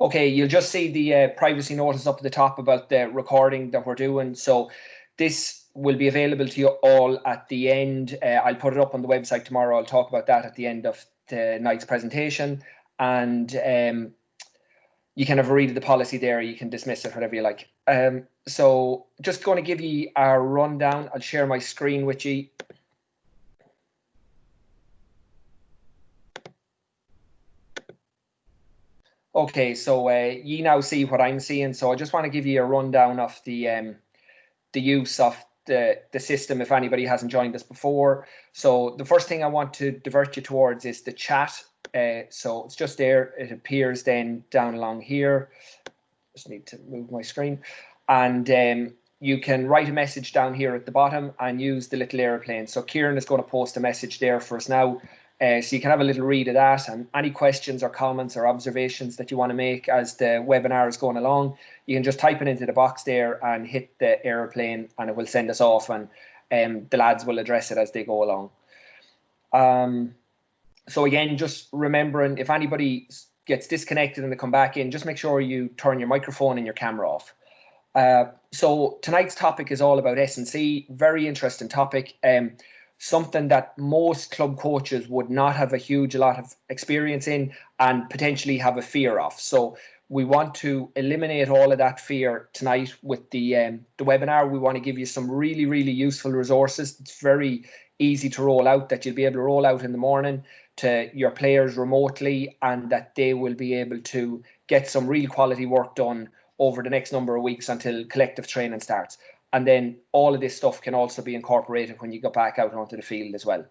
Okay, you'll just see the privacy notice up at the top about the recording that we're doing. So this will be available to you all at the end. I'll put it up on the website tomorrow. I'll talk about that at the end of tonight's presentation. And you can have a read of the policy there. You can dismiss it, whatever you like. So just going to give you a rundown. I'll share my screen with you. Okay, so you now see what I'm seeing. So I just want to give you a rundown of the use of the system if anybody hasn't joined us before. So the first thing I want to divert you towards is the chat. So it's just there. It appears then down along here. Just need to move my screen. And you can write a message down here at the bottom and use the little airplane. So Kieran is going to post a message there for us now. So you can have a little read of that, and any questions or comments or observations that you want to make as the webinar is going along, you can just type it into the box there and hit the airplane and it will send us off, and the lads will address it as they go along. So again, just remembering, if anybody gets disconnected and they come back in, just make sure you turn your microphone and your camera off. So tonight's topic is all about S&C, very interesting topic. Something that most club coaches would not have a lot of experience in and potentially have a fear of. So we want to eliminate all of that fear tonight with the webinar. We want to give you some really, really useful resources. It's very easy to roll out, that you'll be able to roll out in the morning to your players remotely, and that they will be able to get some real quality work done over the next number of weeks until collective training starts. And then all of this stuff can also be incorporated when you go back out onto the field as well.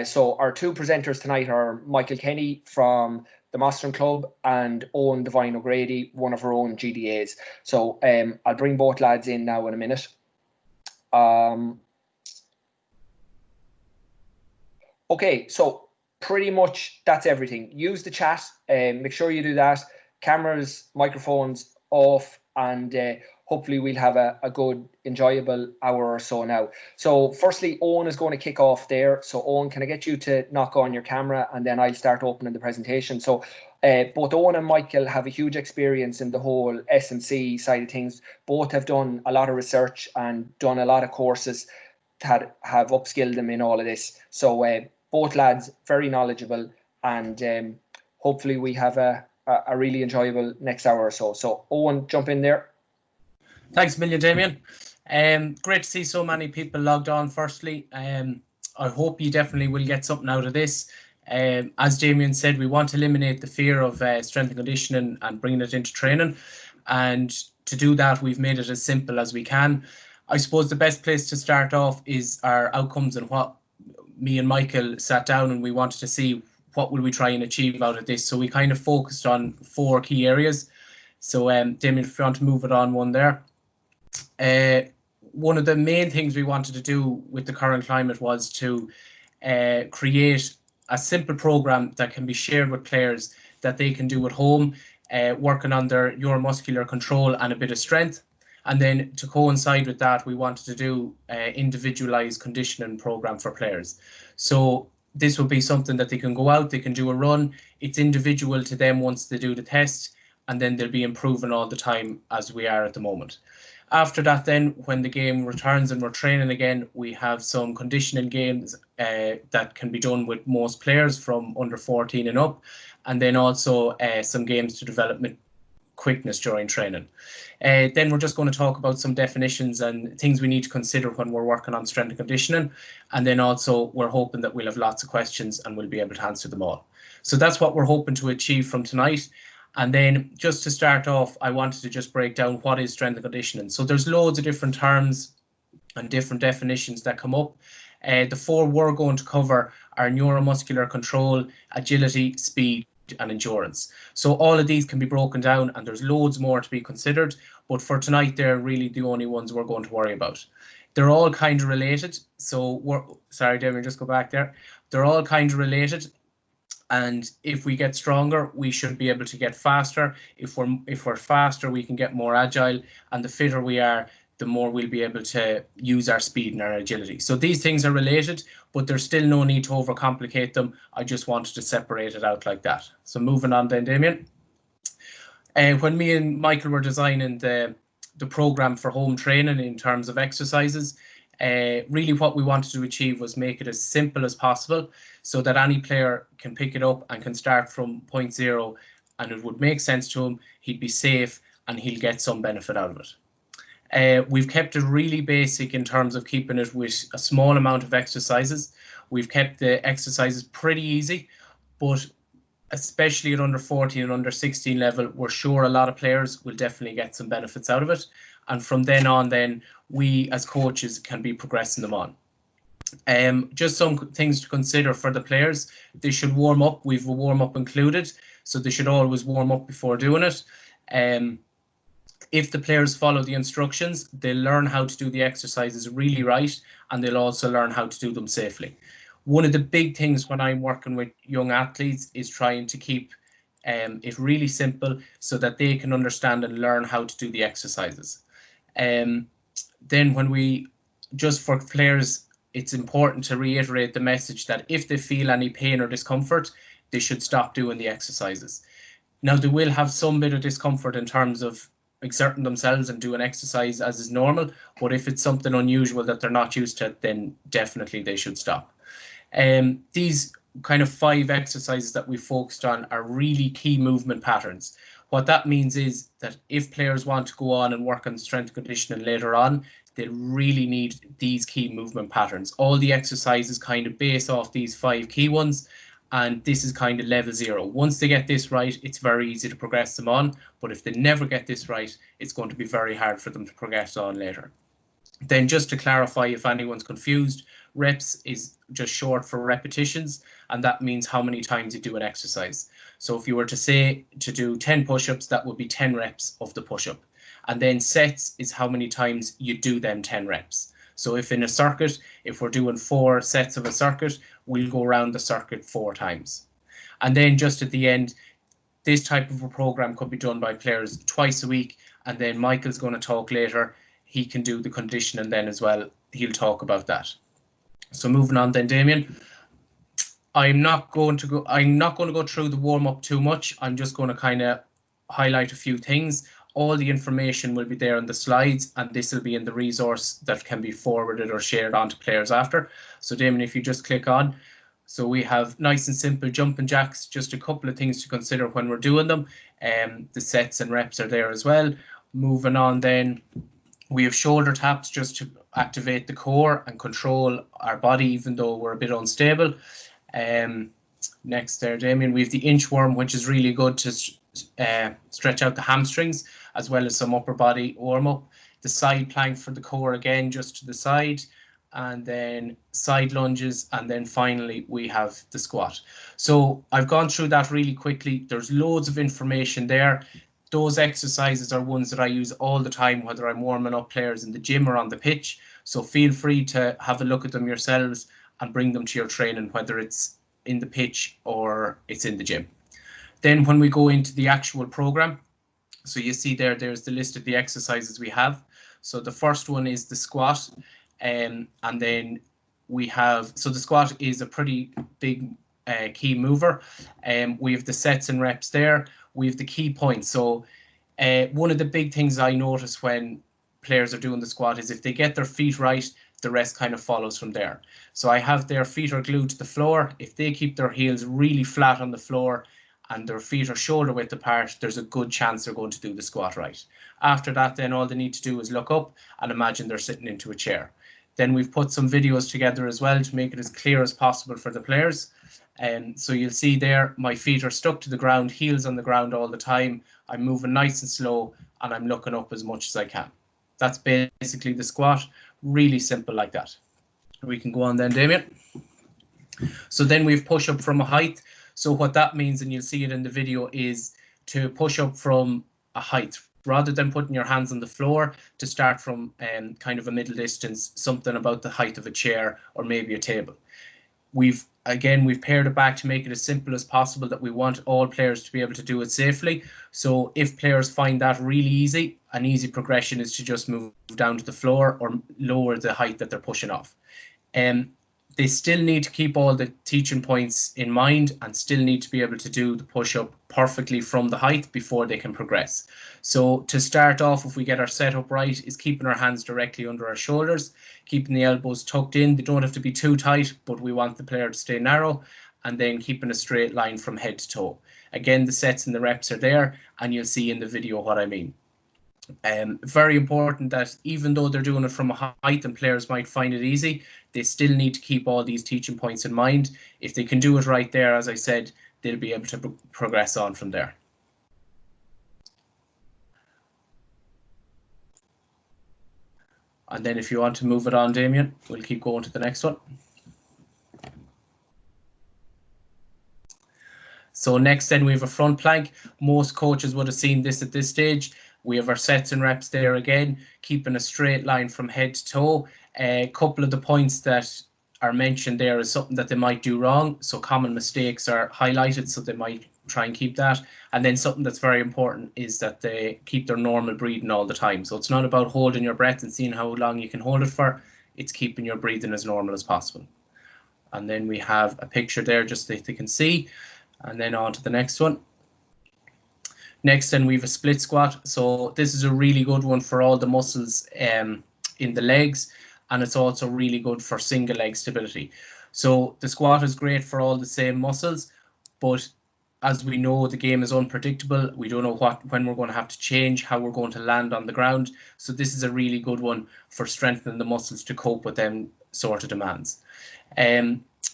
So our two presenters tonight are Michael Kenny from the Mostyn Club and Owen Devine O'Grady, one of our own GDAs. So I'll bring both lads in now in a minute. Okay, so pretty much that's everything. Use the chat, make sure you do that. Cameras, microphones off, and hopefully we'll have a good, enjoyable hour or so now. So firstly, Owen is going to kick off there. So Owen, can I get you to knock on your camera, and then I'll start opening the presentation. So both Owen and Michael have a huge experience in the whole S&C side of things. Both have done a lot of research and done a lot of courses that have upskilled them in all of this. So both lads, very knowledgeable, and hopefully we have a really enjoyable next hour or so. So Owen, jump in there. Thanks a million, Damien. Great to see so many people logged on firstly. I hope you definitely will get something out of this. As Damien said, we want to eliminate the fear of strength and conditioning and bringing it into training. And to do that, we've made it as simple as we can. I suppose the best place to start off is our outcomes, and what me and Michael sat down and we wanted to see what will we try and achieve out of this. So we kind of focused on 4 key areas. So Damien, if you want to move it on one there. One of the main things we wanted to do with the current climate was to create a simple program that can be shared with players that they can do at home, working on their neuromuscular control and a bit of strength. And then to coincide with that, we wanted to do an individualized conditioning program for players. So this will be something that they can go out, they can do a run. It's individual to them once they do the test, and then they'll be improving all the time as we are at the moment. After that, then, when the game returns and we're training again, we have some conditioning games that can be done with most players from under 14 and up, and then also some games to develop quickness during training. Then we're just going to talk about some definitions and things we need to consider when we're working on strength and conditioning. And then also we're hoping that we'll have lots of questions and we'll be able to answer them all. So that's what we're hoping to achieve from tonight. And then just to start off, I wanted to just break down what is strength and conditioning. So there's loads of different terms and different definitions that come up. The 4 we're going to cover are neuromuscular control, agility, speed, and endurance. So all of these can be broken down, and there's loads more to be considered, but for tonight they're really the only ones we're going to worry about. They're all kind of related. So sorry, Damien, just go back there. They're all kind of related. And if we get stronger, we should be able to get faster. If we're faster, we can get more agile, and the fitter we are, the more we'll be able to use our speed and our agility. So these things are related, but there's still no need to overcomplicate them. I just wanted to separate it out like that. So moving on then, Damien. When me and Michael were designing the program for home training in terms of exercises, really what we wanted to achieve was make it as simple as possible so that any player can pick it up and can start from point zero, and it would make sense to him, he'd be safe, and he'll get some benefit out of it. We've kept it really basic in terms of keeping it with a small amount of exercises. We've kept the exercises pretty easy, but especially at under 14 and under 16 level, we're sure a lot of players will definitely get some benefits out of it. And from then on, then we as coaches can be progressing them on. Just some things to consider for the players. They should warm up. We've a warm up included, so they should always warm up before doing it. If the players follow the instructions, they'll learn how to do the exercises really right, and they'll also learn how to do them safely. One of the big things when I'm working with young athletes is trying to keep it really simple so that they can understand and learn how to do the exercises. Then when we, just for players, it's important to reiterate the message that if they feel any pain or discomfort, they should stop doing the exercises. Now, they will have some bit of discomfort in terms of exerting themselves and doing exercise as is normal, but if it's something unusual that they're not used to, then definitely they should stop. These kind of 5 exercises that we focused on are really key movement patterns. What that means is that if players want to go on and work on strength and conditioning later on, they really need these key movement patterns. All the exercises kind of base off these 5 key ones, and this is kind of level 0. Once they get this right, it's very easy to progress them on, but if they never get this right, it's going to be very hard for them to progress on later. Then just to clarify, if anyone's confused, reps is just short for repetitions, and that means how many times you do an exercise. So if you were to say to do 10 push-ups, that would be 10 reps of the push-up. And then sets is how many times you do them 10 reps. So if in a circuit, if we're doing 4 sets of a circuit, we'll go around the circuit 4 times. And then just at the end, this type of a program could be done by players twice a week. And then Michael's going to talk later. He can do the conditioning then as well. He'll talk about that. So moving on then, Damien. I'm not going to go through the warm-up too much. I'm just going to kind of highlight a few things. All the information will be there on the slides, and this will be in the resource that can be forwarded or shared on to players after. So Damien, if you just click on. So we have nice and simple jumping jacks, just a couple of things to consider when we're doing them. The sets and reps are there as well. Moving on then, we have shoulder taps just to activate the core and control our body, even though we're a bit unstable. Next there, Damien, we have the inchworm, which is really good to stretch out the hamstrings, as well as some upper body warm up. The side plank for the core, again, just to the side, and then side lunges, and then finally we have the squat. So I've gone through that really quickly. There's loads of information there. Those exercises are ones that I use all the time, whether I'm warming up players in the gym or on the pitch. So feel free to have a look at them yourselves and bring them to your training, whether it's in the pitch or it's in the gym. Then when we go into the actual program, so you see there's the list of the exercises we have. So the first one is the squat, and then we have, so the squat is a pretty big key mover. We have the sets and reps there. We have the key points. So one of the big things I notice when players are doing the squat is if they get their feet right, the rest kind of follows from there. So I have their feet are glued to the floor. If they keep their heels really flat on the floor and their feet are shoulder width apart, there's a good chance they're going to do the squat right. After that, then all they need to do is look up and imagine they're sitting into a chair. Then we've put some videos together as well to make it as clear as possible for the players. So you'll see there, my feet are stuck to the ground, heels on the ground all the time. I'm moving nice and slow, and I'm looking up as much as I can. That's basically the squat, really simple like that. We can go on then, Damien. So then we've push up from a height. So what that means, and you'll see it in the video, is to push up from a height rather than putting your hands on the floor, to start from kind of a middle distance, something about the height of a chair or maybe a table. We've paired it back to make it as simple as possible, that we want all players to be able to do it safely. So if players find that really easy, an easy progression is to just move down to the floor or lower the height that they're pushing off. They still need to keep all the teaching points in mind and still need to be able to do the push-up perfectly from the height before they can progress. So to start off, if we get our setup right, is keeping our hands directly under our shoulders, keeping the elbows tucked in. They don't have to be too tight, but we want the player to stay narrow, and then keeping a straight line from head to toe. Again, the sets and the reps are there, and you'll see in the video what I mean. Very important that even though they're doing it from a height and players might find it easy, they still need to keep all these teaching points in mind. If they can do it right there, as I said, they'll be able to progress on from there. And then if you want to move it on, Damien, we'll keep going to the next one. So next then we have a front plank. Most coaches would have seen this at this stage. We have our sets and reps there again, keeping a straight line from head to toe. A couple of the points that are mentioned there is something that they might do wrong. So common mistakes are highlighted, so they might try and keep that. And then something that's very important is that they keep their normal breathing all the time. So it's not about holding your breath and seeing how long you can hold it for. It's keeping your breathing as normal as possible. And then we have a picture there just that they can see. And then on to the next one. Next, then we have a split squat. So this is a really good one for all the muscles in the legs, and it's also really good for single leg stability. So the squat is great for all the same muscles, but as we know, the game is unpredictable. We don't know when we're going to have to change, how we're going to land on the ground. So this is a really good one for strengthening the muscles to cope with them sort of demands.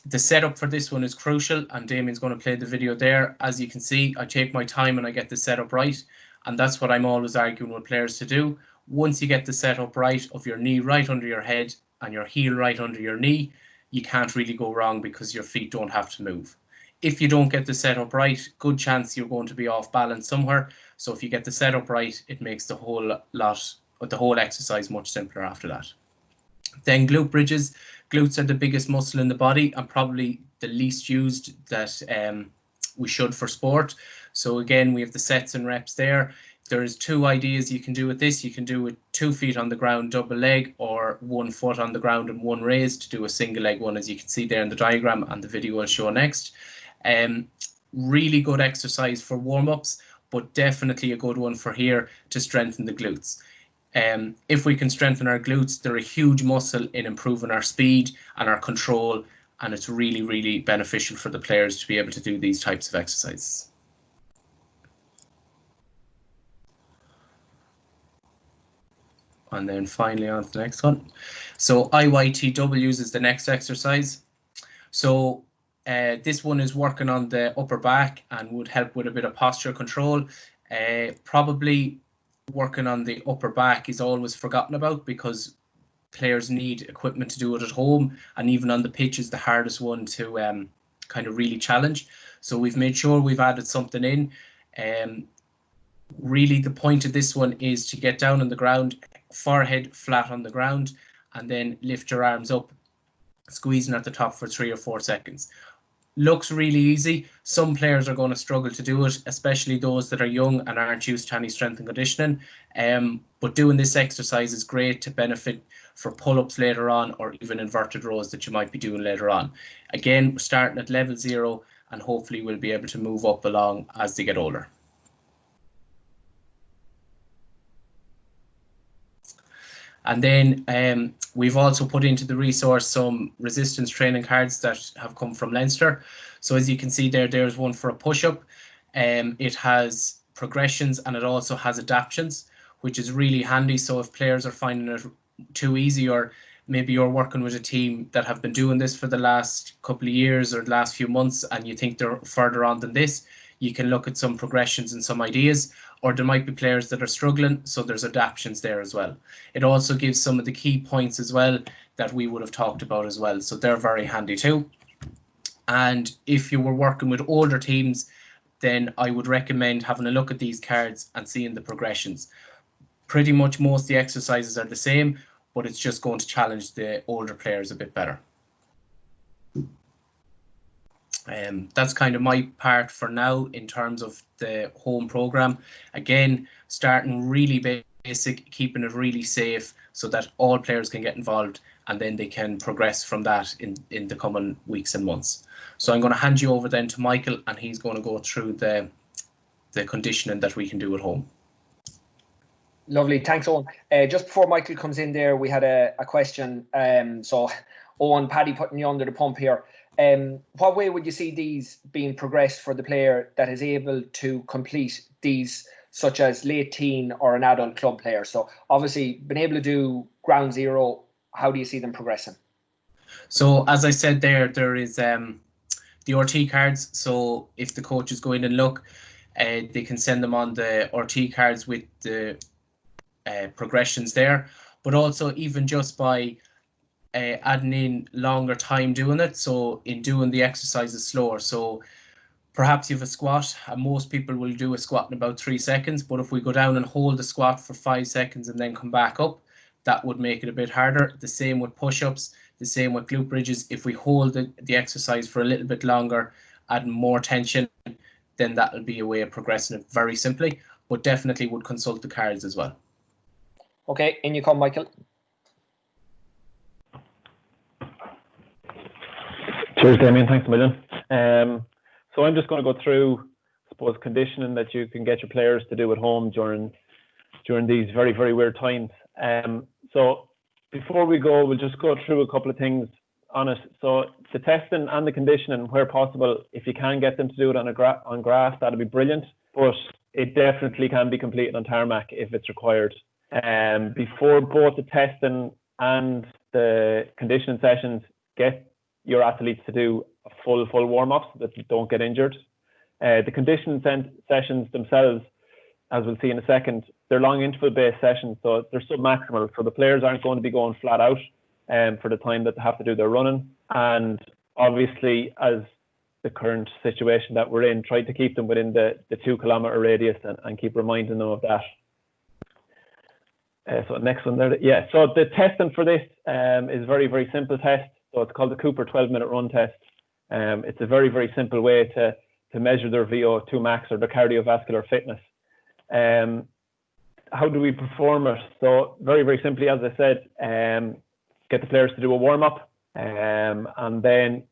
The setup for this one is crucial, and Damien's going to play the video there. As you can see, I take my time and I get the setup right, and that's what I'm always arguing with players to do. Once you get the setup right of your knee right under your head and your heel right under your knee, you can't really go wrong because your feet don't have to move. If you don't get the setup right, good chance you're going to be off balance somewhere. So if you get the setup right, it makes the whole exercise much simpler after that. Then glute bridges. Glutes are the biggest muscle in the body and probably the least used that we should for sport. So again, we have the sets and reps there. There's two ideas you can do with this. You can do it 2 feet on the ground, double leg, or 1 foot on the ground and one raised to do a single leg one, as you can see there in the diagram and the video I'll show next. Really good exercise for warm-ups, but definitely a good one for here to strengthen the glutes. If we can strengthen our glutes, they're a huge muscle in improving our speed and our control, and it's really, really beneficial for the players to be able to do these types of exercises. And then finally on to the next one. So IYTWs is the next exercise. So this one is working on the upper back and would help with a bit of posture control. Probably working on the upper back is always forgotten about because players need equipment to do it at home, and even on the pitch is the hardest one to kind of really challenge. So we've made sure we've added something in. Really the point of this one is to get down on the ground, forehead flat on the ground, and then lift your arms up, squeezing at the top for 3 or 4 seconds. Looks really easy. Some players are going to struggle to do it, especially those that are young and aren't used to any strength and conditioning. But doing this exercise is great to benefit for pull-ups later on, or even inverted rows that you might be doing later on. Again, we're starting at level 0, and hopefully we'll be able to move up along as they get older. And then we've also put into the resource some resistance training cards that have come from Leinster. So as you can see there, there's one for a push-up. It has progressions and it also has adaptions, which is really handy. So if players are finding it too easy, or maybe you're working with a team that have been doing this for the last couple of years or the last few months and you think they're further on than this, you can look at some progressions and some ideas. Or there might be players that are struggling, so there's adaptions there as well. It also gives some of the key points as well that we would have talked about as well, so they're very handy too. And if you were working with older teams, then I would recommend having a look at these cards and seeing the progressions. Pretty much most of the exercises are the same, but it's just going to challenge the older players a bit better. That's kind of my part for now in terms of the home program. Again, starting really basic, keeping it really safe so that all players can get involved and then they can progress from that in the coming weeks and months. So I'm going to hand you over then to Michael, and he's going to go through the conditioning that we can do at home. Lovely, thanks, Owen. Just before Michael comes in there, we had a question. So, Owen, Paddy putting you under the pump here. What way would you see these being progressed for the player that is able to complete these, such as late teen or an adult club player? So, obviously, been able to do ground zero, how do you see them progressing? So, as I said there is the RT cards. So, if the coaches go in and look, they can send them on the RT cards with the progressions there, but also even just by adding in longer time doing it, so in doing the exercises slower. So perhaps you have a squat, and most people will do a squat in about 3 seconds, but if we go down and hold the squat for 5 seconds and then come back up, that would make it a bit harder. The same with push-ups, the same with glute bridges. If we hold the exercise for a little bit longer, adding more tension, then that will be a way of progressing it very simply, but definitely would consult the cards as well. Okay, in you come, Michael. Cheers, Damien. Thanks a million. So I'm just going to go through, I suppose, conditioning that you can get your players to do at home during these very, very weird times. So before we go, we'll just go through a couple of things on it. So the testing and the conditioning, where possible, if you can get them to do it on grass, that'd be brilliant. But it definitely can be completed on tarmac if it's required. Before both the testing and the conditioning sessions, get your athletes to do a full warm-up so that they don't get injured. The conditioning sessions themselves, as we'll see in a second, they're long interval-based sessions, so they're sub-maximal, so the players aren't going to be going flat out for the time that they have to do their running. And obviously, as the current situation that we're in, try to keep them within the 2 kilometre radius and keep reminding them of that. So next one there, yeah. So the testing for this is a very, very simple test. So it's called the Cooper 12-minute run test. It's a very, very simple way to measure their VO2 max or their cardiovascular fitness. How do we perform it? So very, very simply, as I said, get the players to do a warm-up, and then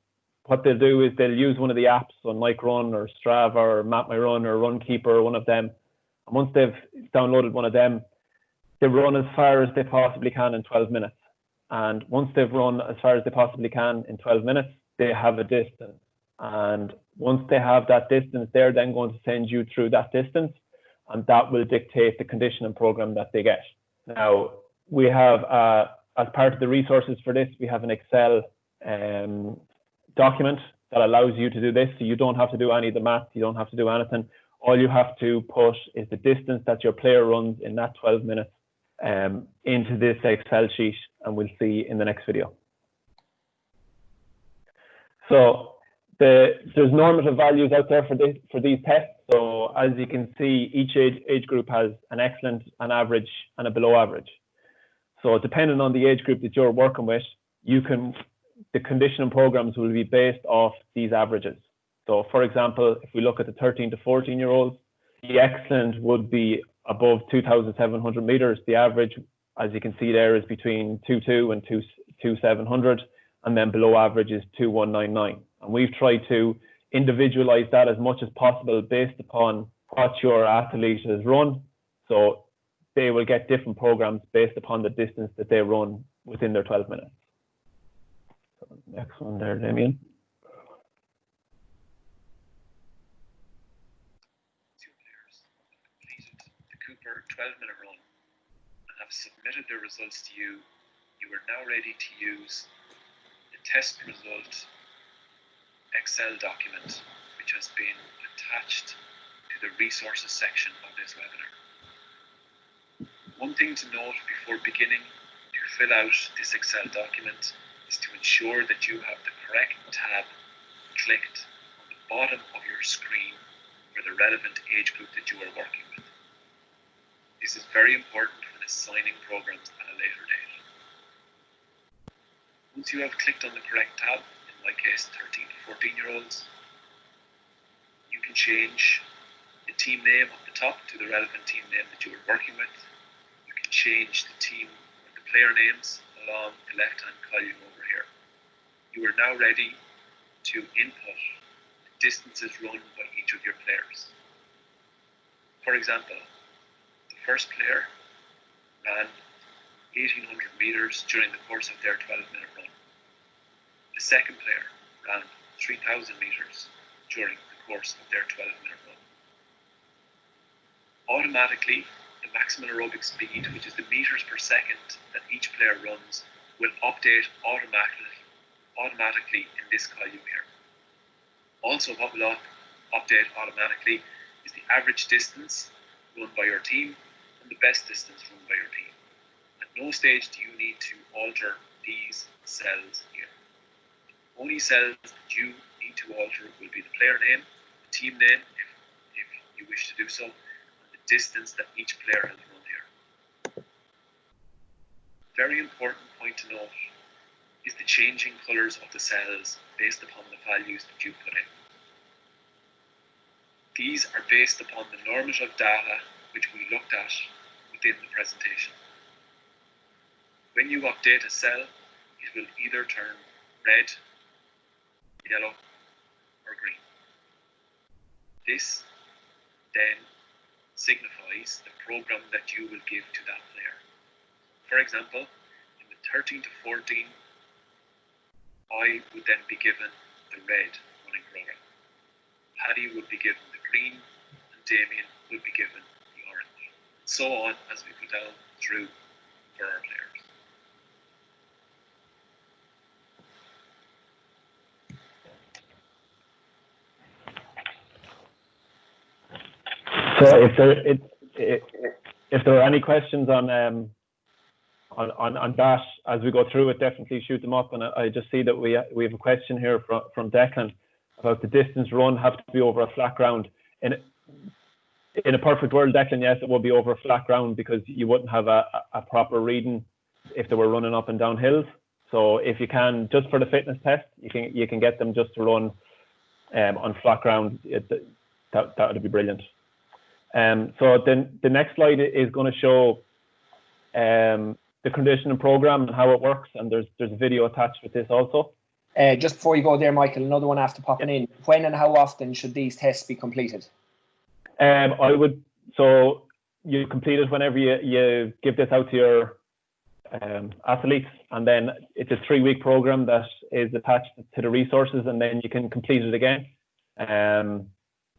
what they'll do is they'll use one of the apps, so Nike Run or Strava or Map My Run or Runkeeper or one of them. And once they've downloaded one of them, they run as far as they possibly can in 12 minutes. And once they've run as far as they possibly can in 12 minutes, they have a distance. And once they have that distance, they're then going to send you through that distance, and that will dictate the conditioning program that they get. Now, we have, as part of the resources for this, we have an Excel document that allows you to do this. So you don't have to do any of the math, you don't have to do anything. All you have to put is the distance that your player runs in that 12 minutes into this Excel sheet, and we'll see in the next video. So there's normative values out there for these tests. So as you can see, each age group has an excellent, an average, and a below average. So depending on the age group that you're working with, the conditioning programs will be based off these averages. So for example, if we look at the 13 to 14 year olds, the excellent would be above 2,700 meters. The average, as you can see there, is between 2.2 and 2.700, and then below average is 2.199. And we've tried to individualize that as much as possible based upon what your athlete has run. So they will get different programs based upon the distance that they run within their 12 minutes. So next one there, Damien. Two players have completed the Cooper 12-minute run and have submitted their results to you. You are now ready to use the test result Excel document, which has been attached to the resources section of this webinar. One thing to note before beginning to fill out this Excel document is to ensure that you have the correct tab clicked on the bottom of your screen for the relevant age group that you are working with. This is very important when assigning programs at a later date. Once you have clicked on the correct tab, in my case 13 to 14 year olds, you can change the team name at the top to the relevant team name that you are working with. You can change the team or the player names along the left-hand column over here. You are now ready to input the distances run by each of your players. For example, the first player ran 1800 meters during the course of their 12-minute run. The second player ran 3000 meters during the course of their 12-minute run. Automatically, the maximum aerobic speed, which is the meters per second that each player runs, will update automatically in this column here. Also, what will update automatically is the average distance run by your team and the best distance run by your team. At no stage do you need to alter these cells here. The only cells that you need to alter will be the player name, the team name, if you wish to do so, and the distance that each player has run here. Very important point to note is the changing colours of the cells based upon the values that you put in. These are based upon the normative data which we looked at within the presentation. When you update a cell, it will either turn red, yellow, or green. This then signifies the program that you will give to that player. For example, in the 13 to 14, I would then be given the red running program. Paddy would be given the green, and Damien would be given the orange. And so on as we go down through for our players. So if there are any questions on that as we go through it, definitely shoot them up. And I just see that we have a question here from Declan about the distance run have to be over a flat ground. In a perfect world, Declan, yes, it would be over a flat ground because you wouldn't have a proper reading if they were running up and down hills. So if you can, just for the fitness test, you can get them just to run on flat ground. That would be brilliant. So then the next slide is going to show the conditioning program and how it works, and there's a video attached with this also. Just before you go there, Michael, another one after popping in. When and how often should these tests be completed? So you complete it whenever you give this out to your athletes, and then it's a 3-week program that is attached to the resources, and then you can complete it again.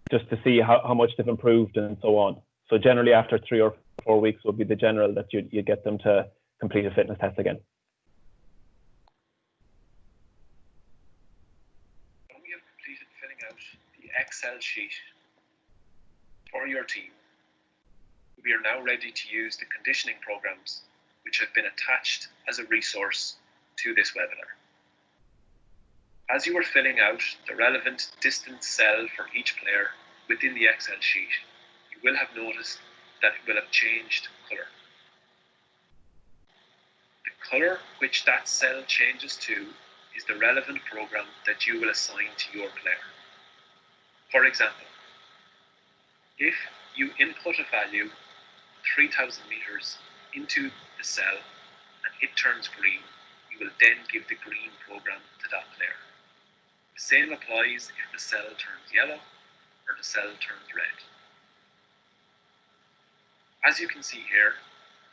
Just to see how much they've improved and so on. So generally after 3 or 4 weeks would be the general that you get them to complete a fitness test again. When you have completed filling out the Excel sheet for your team, we are now ready to use the conditioning programs which have been attached as a resource to this webinar. As you are filling out the relevant distance cell for each player within the Excel sheet, you will have noticed that it will have changed colour. The colour which that cell changes to is the relevant program that you will assign to your player. For example, if you input a value 3000 meters into the cell and it turns green, you will then give the green program to that player. The same applies if the cell turns yellow or the cell turns red. As you can see here,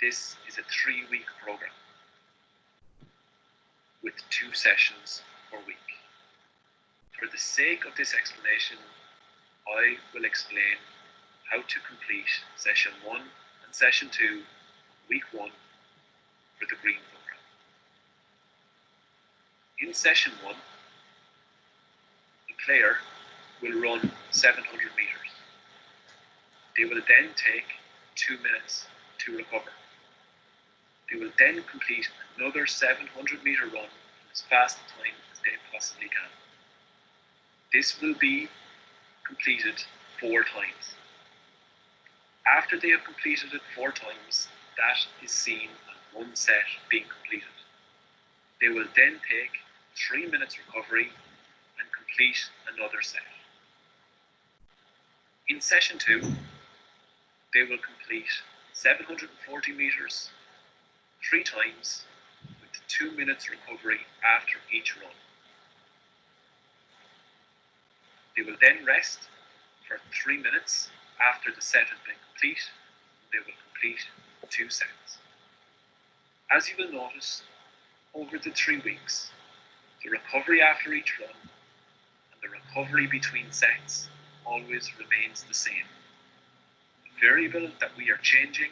this is a 3-week program with 2 sessions per week. For the sake of this explanation, I will explain how to complete session 1 and session 2, week 1 for the green program. In session 1, the player will run 700 meters. They will then take 2 minutes to recover. They will then complete another 700-meter run in as fast a time as they possibly can. This will be completed 4 times. After they have completed it 4 times, that is seen as 1 set being completed. They will then take 3 minutes recovery and complete another set. In session 2, they will complete 740 meters 3 times with 2 minutes recovery after each run. They will then rest for 3 minutes after the set has been complete. They will complete 2 sets. As you will notice, over the 3 weeks, the recovery after each run and the recovery between sets always remains the same. The variable that we are changing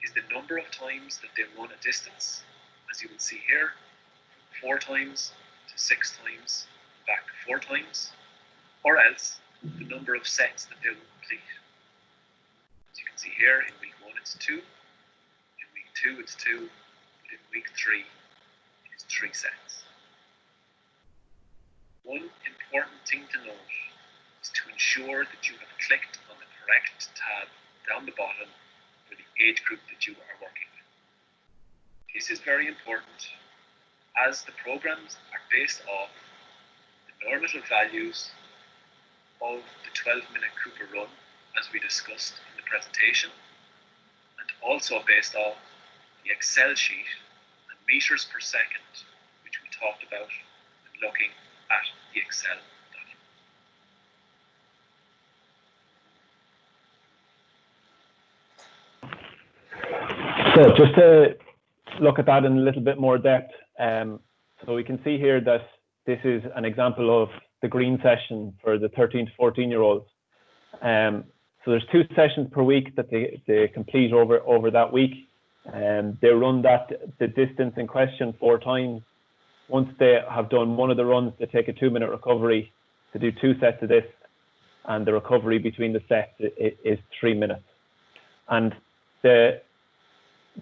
is the number of times that they run a distance, as you will see here, 4 times to 6 times, back 4 times, or else the number of sets that they will complete. As you can see here, in week 1 it's 2, in week 2 it's 2, but in week 3 it's 3 sets. One important thing to note is to ensure that you have clicked on the correct tab down the bottom for the age group that you are working with. This is very important as the programs are based off the normative values of the 12-minute Cooper run, as we discussed in the presentation, and also based off the Excel sheet and meters per second, which we talked about when looking at the Excel document. So just to look at that in a little bit more depth, so we can see here that this is an example of the green session for the 13 to 14-year-olds. So there's 2 sessions per week that they complete over that week, and they run the distance in question 4 times. Once they have done one of the runs, they take a 2-minute recovery to do 2 sets of this, and the recovery between the sets is 3 minutes. And the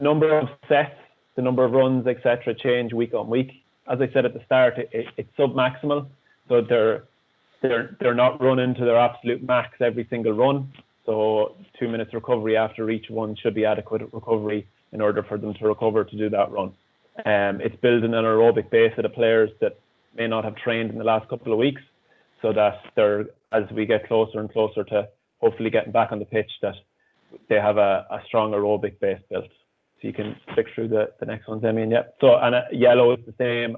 number of sets, the number of runs, etc., change week on week. As I said at the start, it's sub-maximal, so they're not running to their absolute max every single run. So 2 minutes recovery after each one should be adequate recovery in order for them to recover to do that run. It's building an aerobic base of the players that may not have trained in the last couple of weeks, so that as we get closer and closer to hopefully getting back on the pitch, that they have a strong aerobic base built. So you can flick through the next one, Damien. Yeah. So yellow is the same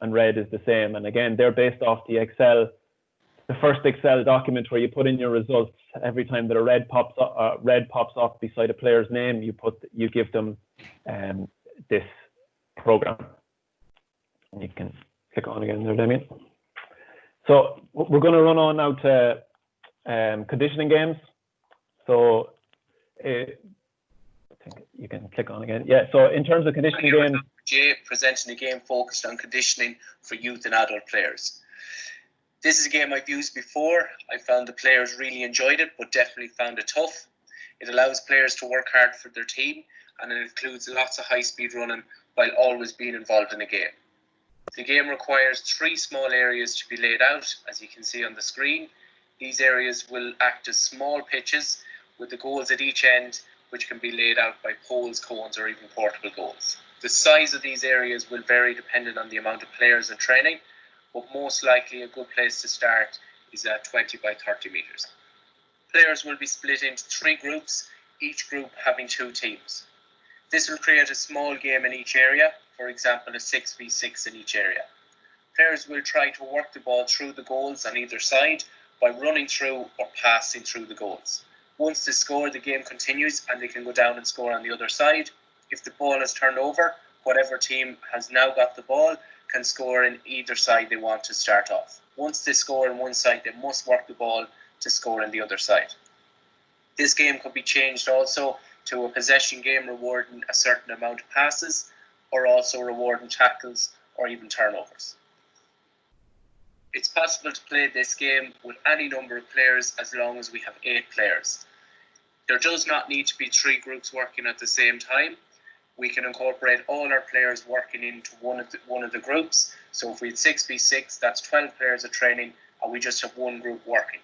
and red is the same. And again, they're based off the first Excel document where you put in your results. Every time that a red pops up beside a player's name, you give them this program. And you can click on again there, Damien. So we're going to run on now to conditioning games. So I think you can click on again. Yeah, so in terms of conditioning games. Jay presenting a game focused on conditioning for youth and adult players. This is a game I've used before. I found the players really enjoyed it, but definitely found it tough. It allows players to work hard for their team, and it includes lots of high-speed running while always being involved in a game. The game requires 3 small areas to be laid out, as you can see on the screen. These areas will act as small pitches with the goals at each end, which can be laid out by poles, cones, or even portable goals. The size of these areas will vary depending on the amount of players and training, but most likely a good place to start is at 20 by 30 meters. Players will be split into 3 groups, each group having 2 teams. This will create a small game in each area, for example a 6v6 in each area. Players will try to work the ball through the goals on either side by running through or passing through the goals. Once they score, the game continues and they can go down and score on the other side. If the ball is turned over, whatever team has now got the ball can score in either side they want to start off. Once they score on one side, they must work the ball to score on the other side. This game could be changed also to a possession game rewarding a certain amount of passes, or also rewarding tackles or even turnovers. It's possible to play this game with any number of players as long as we have 8 players. There does not need to be 3 groups working at the same time. We can incorporate all our players working into one of the groups. So if we had 6v6, that's 12 players of training, and we just have one group working.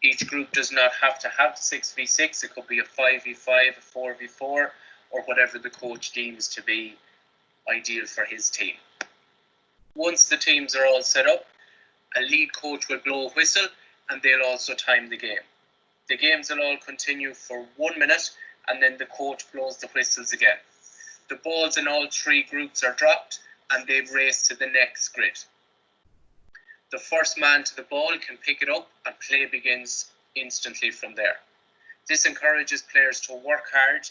Each group does not have to have 6v6. It could be a 5v5, a 4v4, or whatever the coach deems to be ideal for his team. Once the teams are all set up, a lead coach will blow a whistle, and they'll also time the game. The games will all continue for 1 minute, and then the coach blows the whistles again. The balls in all three groups are dropped and they've raced to the next grid. The first man to the ball can pick it up and play begins instantly from there. This encourages players to work hard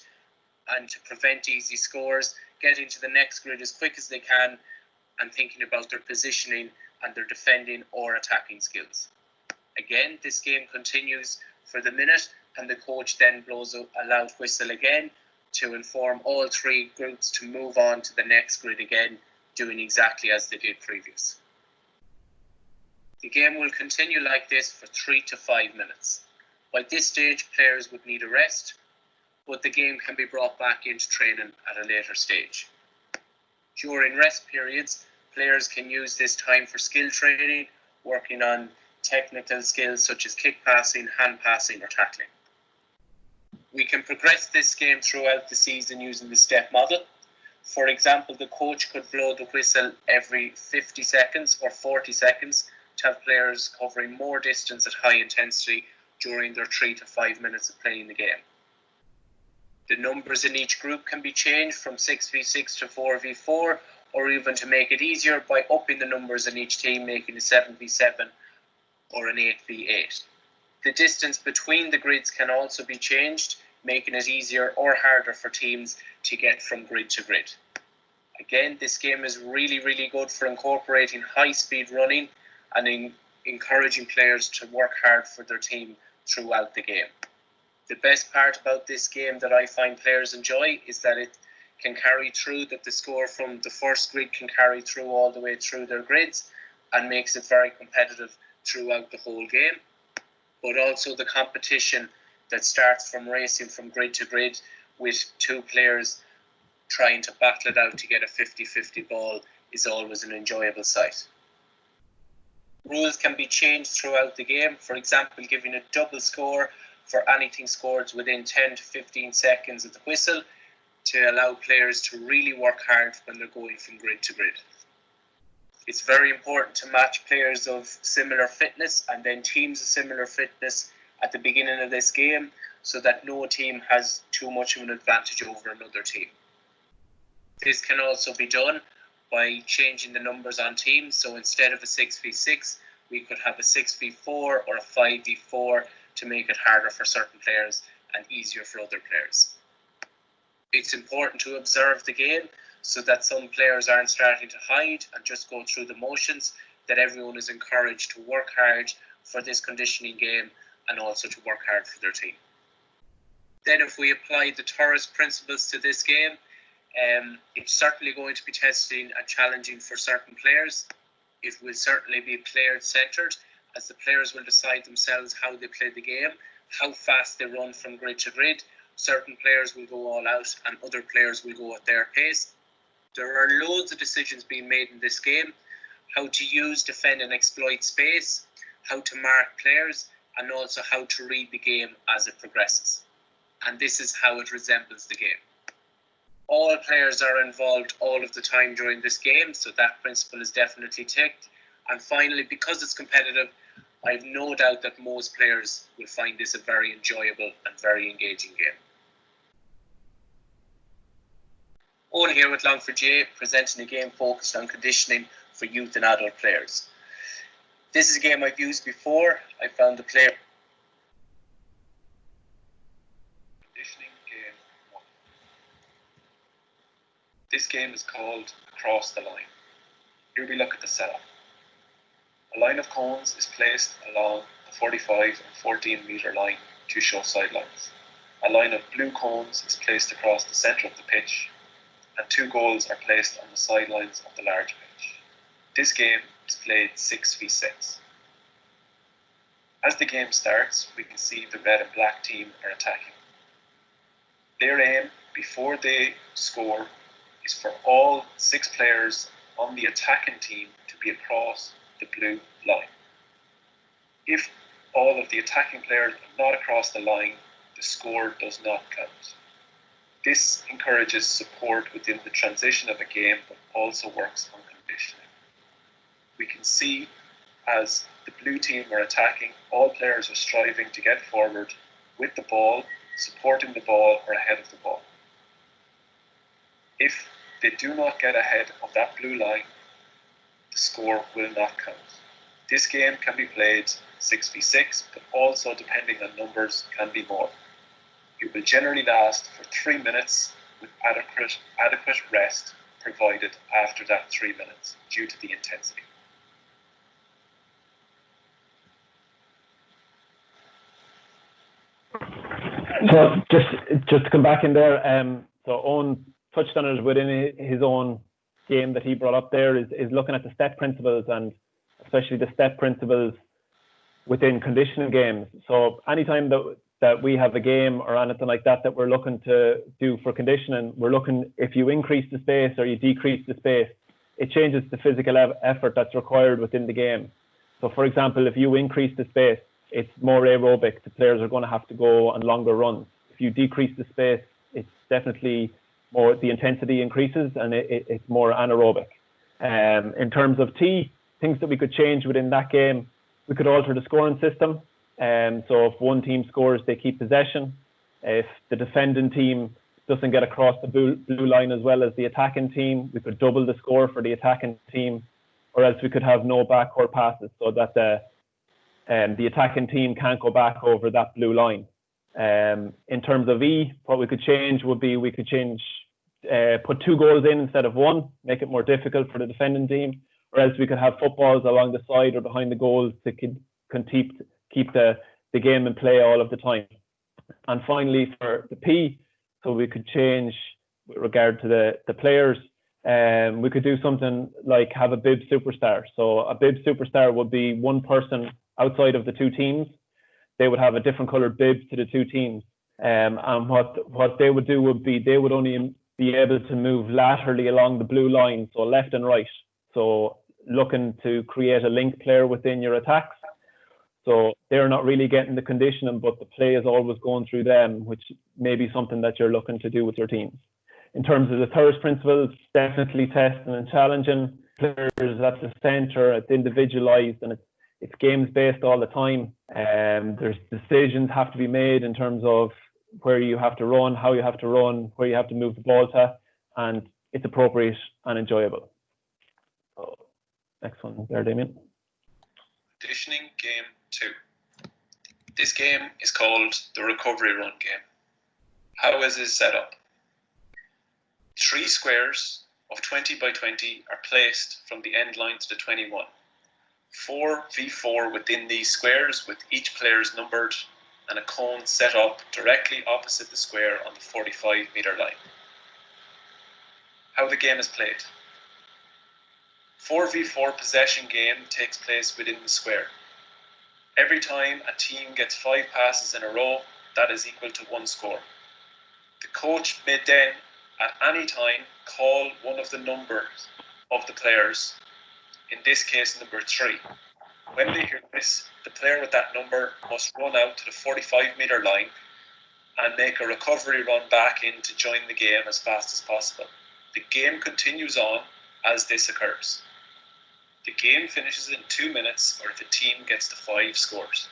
and to prevent easy scores, getting to the next grid as quick as they can and thinking about their positioning and their defending or attacking skills. Again, this game continues for the minute and the coach then blows a loud whistle again to inform all three groups to move on to the next grid again, doing exactly as they did previous. The game will continue like this for 3 to 5 minutes. By this stage, players would need a rest, but the game can be brought back into training at a later stage. During rest periods, players can use this time for skill training, working on technical skills such as kick passing, hand passing or tackling. We can progress this game throughout the season using the step model. For example, the coach could blow the whistle every 50 seconds or 40 seconds to have players covering more distance at high intensity during their 3 to 5 minutes of playing the game. The numbers in each group can be changed from 6v6 to 4v4, or even to make it easier by upping the numbers in each team, making a 7v7 or an 8v8. The distance between the grids can also be changed, making it easier or harder for teams to get from grid to grid. Again, this game is really good for incorporating high-speed running and encouraging players to work hard for their team throughout the game. The best part about this game that I find players enjoy is that it can carry through, that the score from the first grid can carry through all the way through their grids and makes it very competitive throughout the whole game. But also the competition that starts from racing from grid to grid with two players trying to battle it out to get a 50-50 ball is always an enjoyable sight. Rules can be changed throughout the game, for example giving a double score for anything scored within 10 to 15 seconds of the whistle to allow players to really work hard when they're going from grid to grid. It's very important to match players of similar fitness and then teams of similar fitness at the beginning of this game so that no team has too much of an advantage over another team. This can also be done by changing the numbers on teams. So instead of a 6v6, we could have a 6v4 or a 5v4 to make it harder for certain players and easier for other players. It's important to observe the game so that some players aren't starting to hide and just go through the motions, that everyone is encouraged to work hard for this conditioning game and also to work hard for their team. Then if we apply the Torres principles to this game, it's certainly going to be testing and challenging for certain players. It will certainly be player-centred, as the players will decide themselves how they play the game, how fast they run from grid to grid. Certain players will go all out and other players will go at their pace. There are loads of decisions being made in this game: how to use, defend and exploit space, how to mark players, and also how to read the game as it progresses. And this is how it resembles the game. All players are involved all of the time during this game, so that principle is definitely ticked. And finally, because it's competitive, I have no doubt that most players will find this a very enjoyable and very engaging game. Owen here with Longford GAA, presenting a game focused on conditioning for youth and adult players. This is a game I've used before. I found the player. Conditioning game 1. This game is called Across the Line. Here we look at the setup. A line of cones is placed along the 45 and 14 metre line to show sidelines. A line of blue cones is placed across the centre of the pitch, and 2 goals are placed on the sidelines of the large pitch. This game is played 6v6. As the game starts, we can see the red and black team are attacking. Their aim, before they score, is for all 6 players on the attacking team to be across the blue line. If all of the attacking players are not across the line, the score does not count. This encourages support within the transition of a game, but also works on conditioning. We can see as the blue team are attacking, all players are striving to get forward with the ball, supporting the ball or ahead of the ball. If they do not get ahead of that blue line, the score will not count. This game can be played 6v6, but also, depending on numbers, can be more. It will generally last for 3 minutes with adequate rest provided after that 3 minutes due to the intensity. So just to come back in there, so Owen touched on it within his own game that he brought up there, is looking at the step principles, and especially the step principles within conditioning games. So anytime that we have a game or anything like that we're looking to do for conditioning, we're looking, if you increase the space or you decrease the space, it changes the physical effort that's required within the game. So for example, if you increase the space, it's more aerobic. The players are going to have to go on longer runs. If you decrease the space, it's definitely more, the intensity increases, and it's more anaerobic. In terms of things that we could change within that game, we could alter the scoring system. So if one team scores, they keep possession. If the defending team doesn't get across the blue line as well as the attacking team, we could double the score for the attacking team, or else we could have no backcourt passes, so that the attacking team can't go back over that blue line. In terms of what we could change would be, we could put 2 goals in instead of 1, make it more difficult for the defending team, or else we could have footballs along the side or behind the goals to keep the game in play all of the time. And finally, for the P, so we could change with regard to the players. We could do something like have a bib superstar. So a bib superstar would be one person outside of the 2 teams. They would have a different coloured bib to the 2 teams. And what they would do would be, they would only be able to move laterally along the blue line, so left and right. So looking to create a link player within your attacks. So they're not really getting the conditioning, but the play is always going through them, which may be something that you're looking to do with your teams. In terms of the Thirst principles, definitely testing and challenging players at the centre. It's individualised, and it's games based all the time. There's decisions have to be made in terms of where you have to run, how you have to run, where you have to move the ball to, and it's appropriate and enjoyable. So, next one there, Damien. Conditioning game 2. This game is called the recovery run game. How is it set up? 3 squares of 20 by 20 are placed from the end line to the 21. 4v4 within these squares, with each player's numbered, and a cone set up directly opposite the square on the 45-metre line. How the game is played. 4v4 possession game takes place within the square. Every time a team gets 5 passes in a row, that is equal to 1 score. The coach may then, at any time, call one of the numbers of the players, in this case number 3. When they hear this, the player with that number must run out to the 45-metre line and make a recovery run back in to join the game as fast as possible. The game continues on as this occurs. The game finishes in 2 minutes, or if a team gets to 5 scores.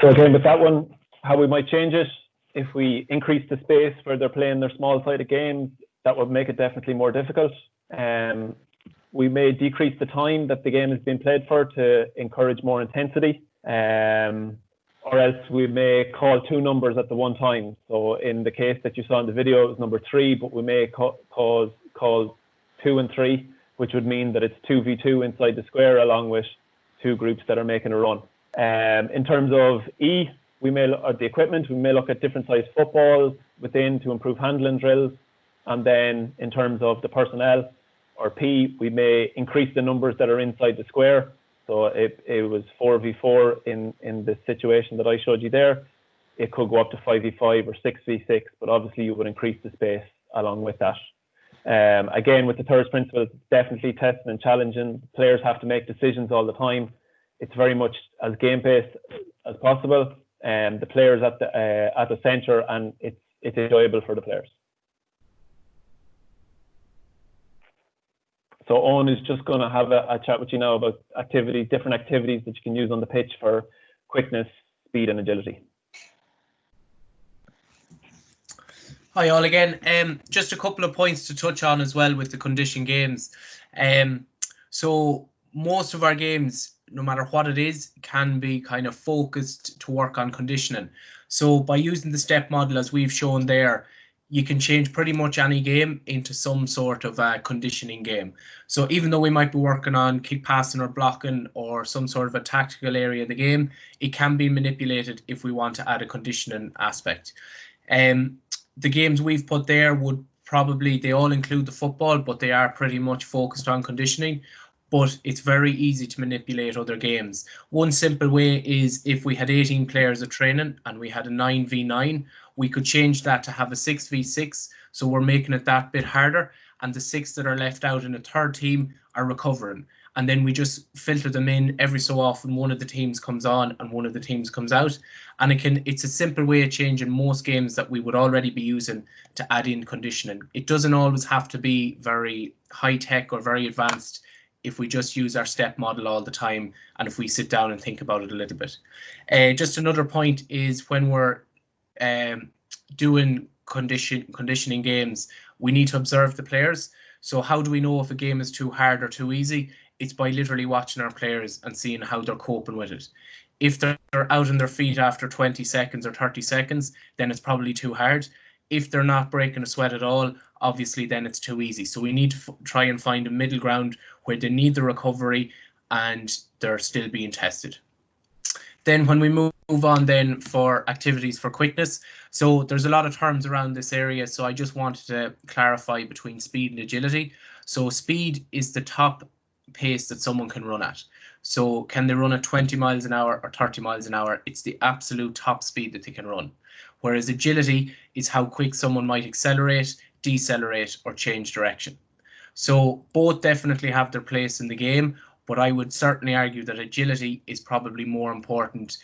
So again, with that one, how we might change it, if we increase the space where they're playing their small-sided games, that would make it definitely more difficult. We may decrease the time that the game is being played for to encourage more intensity. Or else we may call 2 numbers at the one time. So in the case that you saw in the video, it was number 3, but we may call 2 and 3, which would mean that it's 2v2 inside the square, along with 2 groups that are making a run. In terms of E, or the equipment, we may look at different size footballs within to improve handling drills. And then in terms of the personnel, or P, we may increase the numbers that are inside the square. So it was 4v4 in the situation that I showed you there. It could go up to 5v5 or 6v6, but obviously you would increase the space along with that. Again, with the Thirst principle, it's definitely testing and challenging. Players have to make decisions all the time. It's very much as game-based as possible. The players at the centre, and it's enjoyable for the players. So Owen is just going to have a chat with you now about different activities that you can use on the pitch for quickness, speed and agility. Hi all again. Just a couple of points to touch on as well with the condition games. So most of our games, no matter what it is, can be kind of focused to work on conditioning. So by using the step model as we've shown there, you can change pretty much any game into some sort of a conditioning game. So even though we might be working on kick passing or blocking or some sort of a tactical area of the game, it can be manipulated if we want to add a conditioning aspect. The games we've put there would probably, they all include the football, but they are pretty much focused on conditioning. But it's very easy to manipulate other games. One simple way is if we had 18 players at training and we had a 9v9, we could change that to have a 6v6. So we're making it that bit harder. And the 6 that are left out in a third team are recovering. And then we just filter them in every so often. One of the teams comes on and one of the teams comes out. And it's a simple way of changing most games that we would already be using to add in conditioning. It doesn't always have to be very high tech or very advanced if we just use our step model all the time and if we sit down and think about it a little bit. Just another point is when we're doing conditioning games, we need to observe the players. So how do we know if a game is too hard or too easy? It's by literally watching our players and seeing how they're coping with it. If they're out on their feet after 20 seconds or 30 seconds, then it's probably too hard. If they're not breaking a sweat at all, obviously then it's too easy. So we need to try and find a middle ground where they need the recovery and they're still being tested. Then when we move on then for activities for quickness, so there's a lot of terms around this area, so I just wanted to clarify between speed and agility. So speed is the top pace that someone can run at. So can they run at 20 miles an hour or 30 miles an hour? It's the absolute top speed that they can run. Whereas agility is how quick someone might accelerate, decelerate, or change direction. So both definitely have their place in the game, but I would certainly argue that agility is probably more important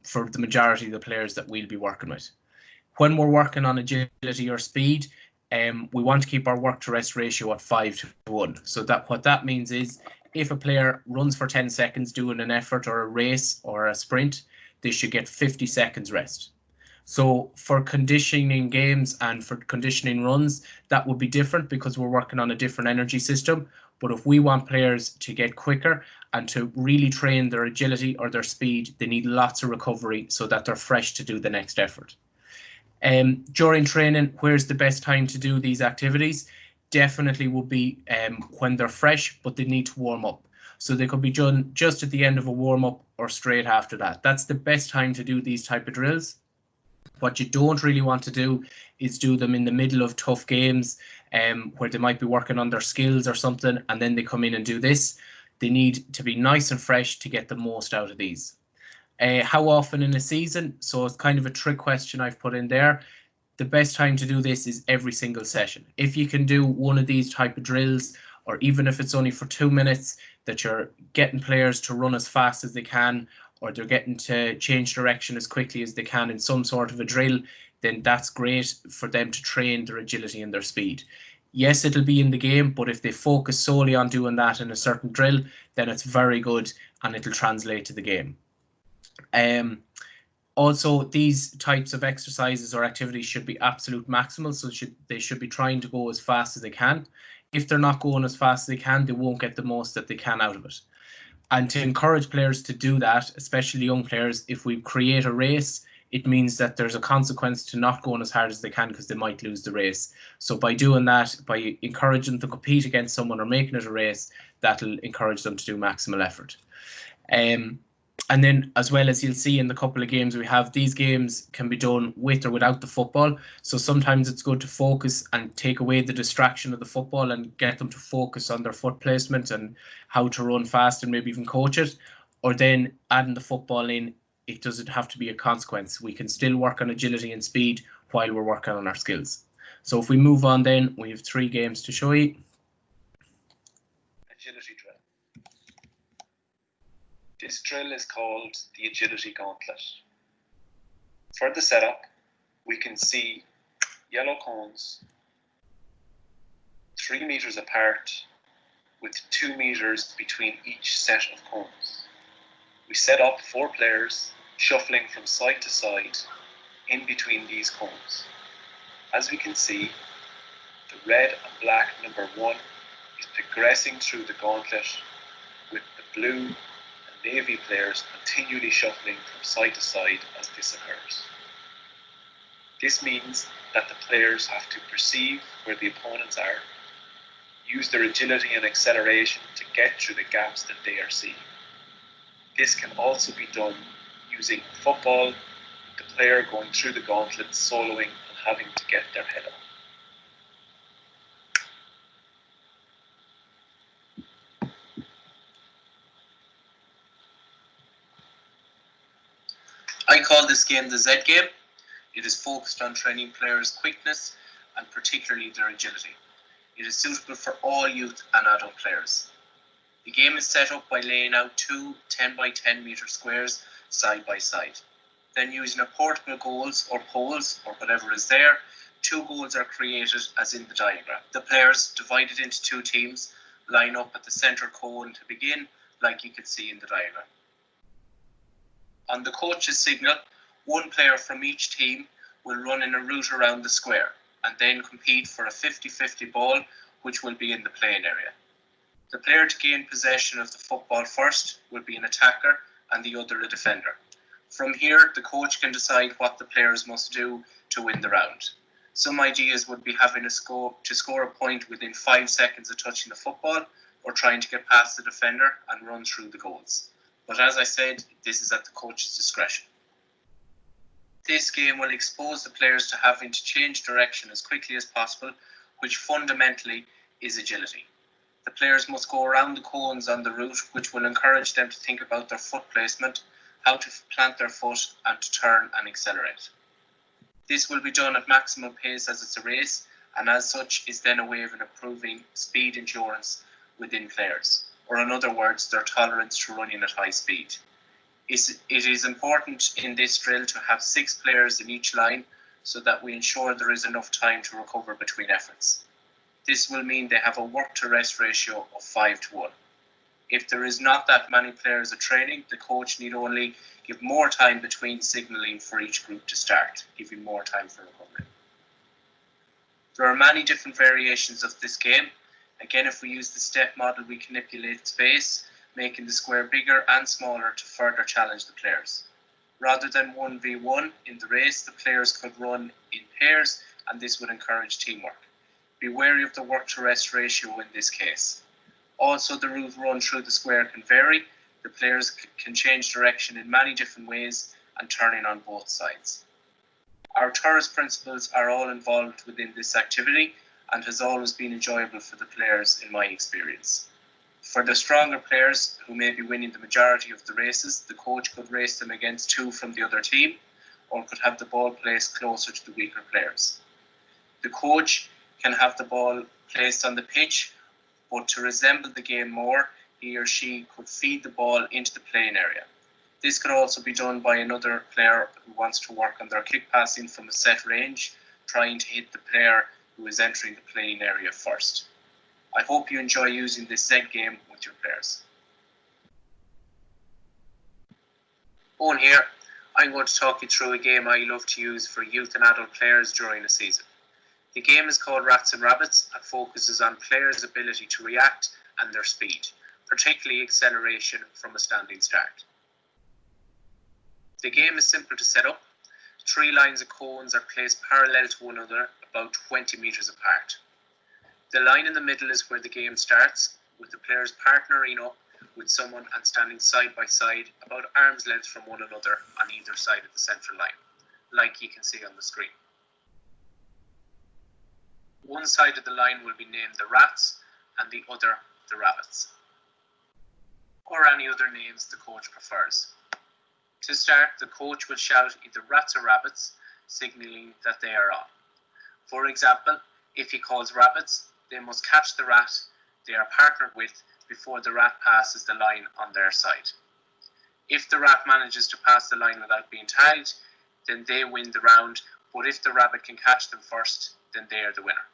for the majority of the players that we'll be working with. When we're working on agility or speed, we want to keep our work to rest ratio at 5:1. So that what that means is if a player runs for 10 seconds doing an effort or a race or a sprint, they should get 50 seconds rest. So for conditioning games and for conditioning runs, that would be different because we're working on a different energy system. But if we want players to get quicker and to really train their agility or their speed, they need lots of recovery so that they're fresh to do the next effort. During training, where's the best time to do these activities? Definitely would be when they're fresh, but they need to warm up. So they could be done just at the end of a warm up or straight after that. That's the best time to do these type of drills. What you don't really want to do is do them in the middle of tough games where they might be working on their skills or something, and then they come in and do this. They need to be nice and fresh to get the most out of these. How often in a season? So it's kind of a trick question I've put in there. The best time to do this is every single session. If you can do one of these type of drills, or even if it's only for 2 minutes, that you're getting players to run as fast as they can, or they're getting to change direction as quickly as they can in some sort of a drill, then that's great for them to train their agility and their speed. Yes, it'll be in the game, but if they focus solely on doing that in a certain drill, then it's very good and it'll translate to the game. Also, these types of exercises or activities should be absolute maximal, so they should be trying to go as fast as they can. If they're not going as fast as they can, they won't get the most that they can out of it. And to encourage players to do that, especially young players, if we create a race, it means that there's a consequence to not going as hard as they can because they might lose the race. So by doing that, by encouraging them to compete against someone or making it a race, that'll encourage them to do maximal effort. And then, as well as you'll see in the couple of games we have, these games can be done with or without the football. So sometimes it's good to focus and take away the distraction of the football and get them to focus on their foot placement and how to run fast and maybe even coach it. Or then adding the football in, it doesn't have to be a consequence. We can still work on agility and speed while we're working on our skills. So if we move on then, we have 3 games to show you. Agility drill. This drill is called the Agility Gauntlet. For the setup, we can see yellow cones 3 meters apart with 2 meters between each set of cones. We set up 4 players shuffling from side to side in between these cones. As we can see, the red and black number 1 is progressing through the gauntlet, with the blue and navy players continually shuffling from side to side as this occurs. This means that the players have to perceive where the opponents are, use their agility and acceleration to get through the gaps that they are seeing. This can also be done using football, with the player going through the gauntlet, soloing and having to get their head up. I call this game the Z game. It is focused on training players' quickness and particularly their agility. It is suitable for all youth and adult players. The game is set up by laying out two 10 by 10 metre squares side by side. Then, using a portable goals or poles or whatever is there, 2 goals are created as in the diagram. The players, divided into 2 teams, line up at the centre cone to begin, like you can see in the diagram. On the coach's signal, 1 player from each team will run in a route around the square and then compete for a 50-50 ball, which will be in the playing area. The player to gain possession of the football first will be an attacker and the other a defender. From here, the coach can decide what the players must do to win the round. Some ideas would be having to score a point within 5 seconds of touching the football, or trying to get past the defender and run through the goals. But as I said, this is at the coach's discretion. This game will expose the players to having to change direction as quickly as possible, which fundamentally is agility. The players must go around the cones on the route, which will encourage them to think about their foot placement, how to plant their foot, and to turn and accelerate. This will be done at maximum pace as it's a race, and as such is then a way of improving speed endurance within players, or in other words, their tolerance to running at high speed. It is important in this drill to have 6 players in each line so that we ensure there is enough time to recover between efforts. This will mean they have a work-to-rest ratio of 5-1. If there is not that many players at training, the coach need only give more time between signalling for each group to start, giving more time for recovery. There are many different variations of this game. Again, if we use the step model, we can manipulate space, making the square bigger and smaller to further challenge the players. Rather than 1v1 in the race, the players could run in pairs, and this would encourage teamwork. Be wary of the work-to-rest ratio in this case. Also, the route run through the square can vary. The players can change direction in many different ways and turning on both sides. Our tourist principles are all involved within this activity and has always been enjoyable for the players in my experience. For the stronger players who may be winning the majority of the races, the coach could race them against 2 from the other team, or could have the ball placed closer to the weaker players. The coach can have the ball placed on the pitch, but to resemble the game more, he or she could feed the ball into the playing area. This could also be done by another player who wants to work on their kick passing from a set range, trying to hit the player who is entering the playing area first. I hope you enjoy using this Z game with your players. On here, I'm going to talk you through a game I love to use for youth and adult players during a season. The game is called Rats and Rabbits and focuses on players' ability to react and their speed, particularly acceleration from a standing start. The game is simple to set up. 3 lines of cones are placed parallel to one another, about 20 metres apart. The line in the middle is where the game starts, with the players partnering up with someone and standing side by side, about arm's length from one another on either side of the central line, like you can see on the screen. One side of the line will be named the Rats and the other the Rabbits, or any other names the coach prefers. To start, the coach will shout either Rats or Rabbits, signalling that they are on. For example, if he calls Rabbits, they must catch the rat they are partnered with before the rat passes the line on their side. If the rat manages to pass the line without being tagged, then they win the round, but if the rabbit can catch them first, then they are the winner.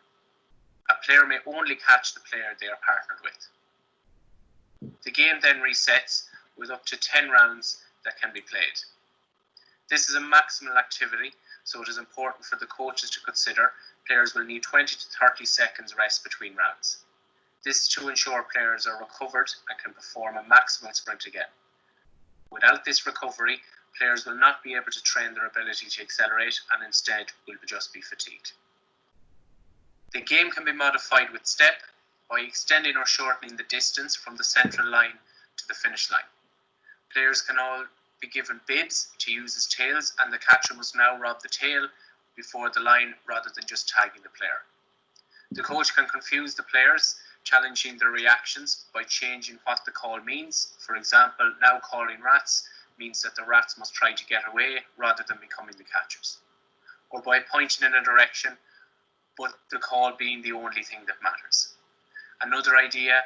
A player may only catch the player they are partnered with. The game then resets with up to 10 rounds that can be played. This is a maximal activity, so it is important for the coaches to consider players will need 20 to 30 seconds rest between rounds. This is to ensure players are recovered and can perform a maximal sprint again. Without this recovery, players will not be able to train their ability to accelerate and instead will just be fatigued. The game can be modified with step by extending or shortening the distance from the central line to the finish line. Players can all be given bibs to use as tails, and the catcher must now rob the tail before the line rather than just tagging the player. The coach can confuse the players, challenging their reactions by changing what the call means. For example, now calling rats means that the rats must try to get away rather than becoming the catchers. Or by pointing in a direction, but the call being the only thing that matters. Another idea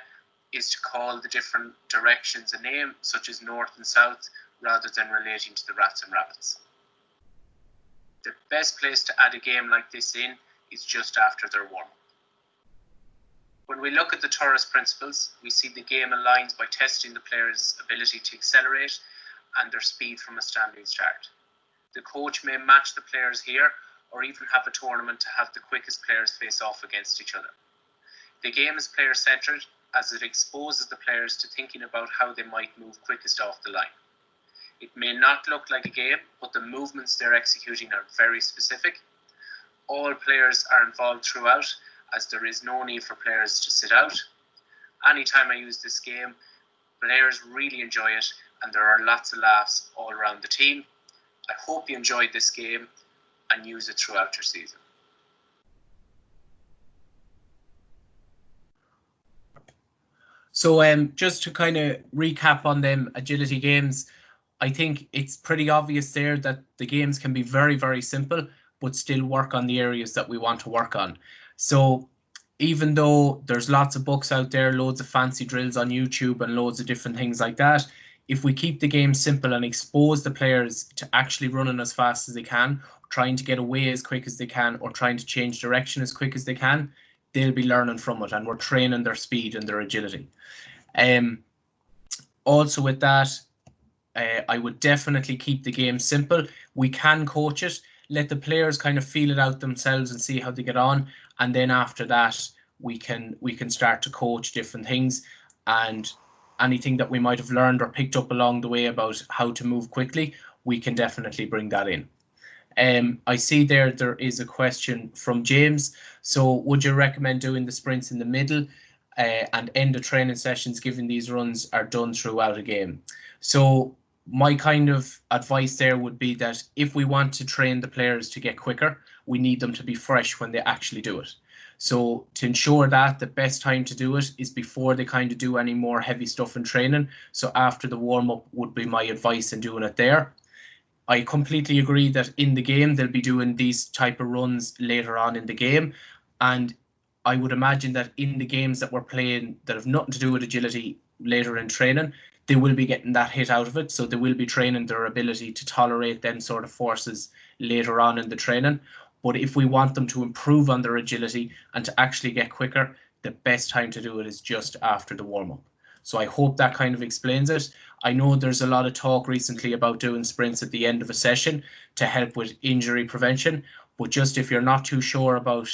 is to call the different directions a name, such as north and south, rather than relating to the rats and rabbits. The best place to add a game like this in is just after their warm-up. When we look at the Torres principles, we see the game aligns by testing the player's ability to accelerate and their speed from a standing start. The coach may match the players here, or even have a tournament to have the quickest players face off against each other. The game is player-centered, as it exposes the players to thinking about how they might move quickest off the line. It may not look like a game, but the movements they're executing are very specific. All players are involved throughout, as there is no need for players to sit out. Anytime I use this game, players really enjoy it, and there are lots of laughs all around the team. I hope you enjoyed this game and use it throughout your season. So just to kind of recap on them agility games, I think it's pretty obvious there that the games can be very, very simple, but still work on the areas that we want to work on. So even though there's lots of books out there, loads of fancy drills on YouTube and loads of different things like that, if we keep the game simple and expose the players to actually running as fast as they can, trying to get away as quick as they can, or trying to change direction as quick as they can, they'll be learning from it, and we're training their speed and their agility. Also with that, I would definitely keep the game simple. We can coach it, let the players kind of feel it out themselves and see how they get on, and then after that we can start to coach different things, and anything that we might have learned or picked up along the way about how to move quickly, we can definitely bring that in. I see there is a question from James. So would you recommend doing the sprints in the middle and end the training sessions given these runs are done throughout a game? So my kind of advice there would be that if we want to train the players to get quicker, we need them to be fresh when they actually do it. So to ensure that, the best time to do it is before they kind of do any more heavy stuff in training. So after the warm-up would be my advice in doing it there. I completely agree that in the game they'll be doing these type of runs later on in the game, and I would imagine that in the games that we're playing that have nothing to do with agility later in training, they will be getting that hit out of it, so they will be training their ability to tolerate them sort of forces later on in the training. But if we want them to improve on their agility and to actually get quicker, the best time to do it is just after the warm-up. So I hope that kind of explains it. I know there's a lot of talk recently about doing sprints at the end of a session to help with injury prevention, but just if you're not too sure about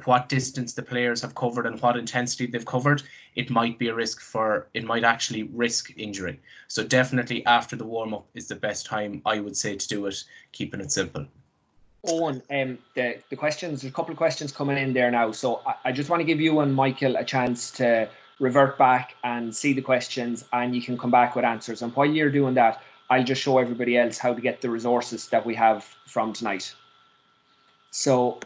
what distance the players have covered and what intensity they've covered, it might be a risk it might actually risk injury. So definitely after the warm-up is the best time, I would say, to do it, keeping it simple. Owen, the questions, there's a couple of questions coming in there now. So I just want to give you and Michael a chance to revert back and see the questions, and you can come back with answers. And while you're doing that, I'll just show everybody else how to get the resources that we have from tonight. So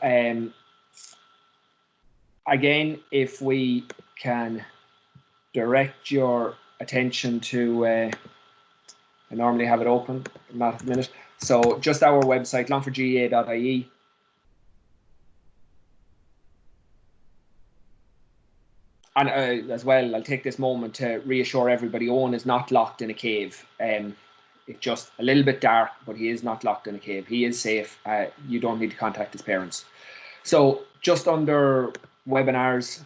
again, if we can direct your attention to, I normally have it open, not at the minute. So just our website, longfordgaa.ie. And as well, I'll take this moment to reassure everybody, Owen is not locked in a cave. It's just a little bit dark, but he is not locked in a cave. He is safe. You don't need to contact his parents. So just under webinars,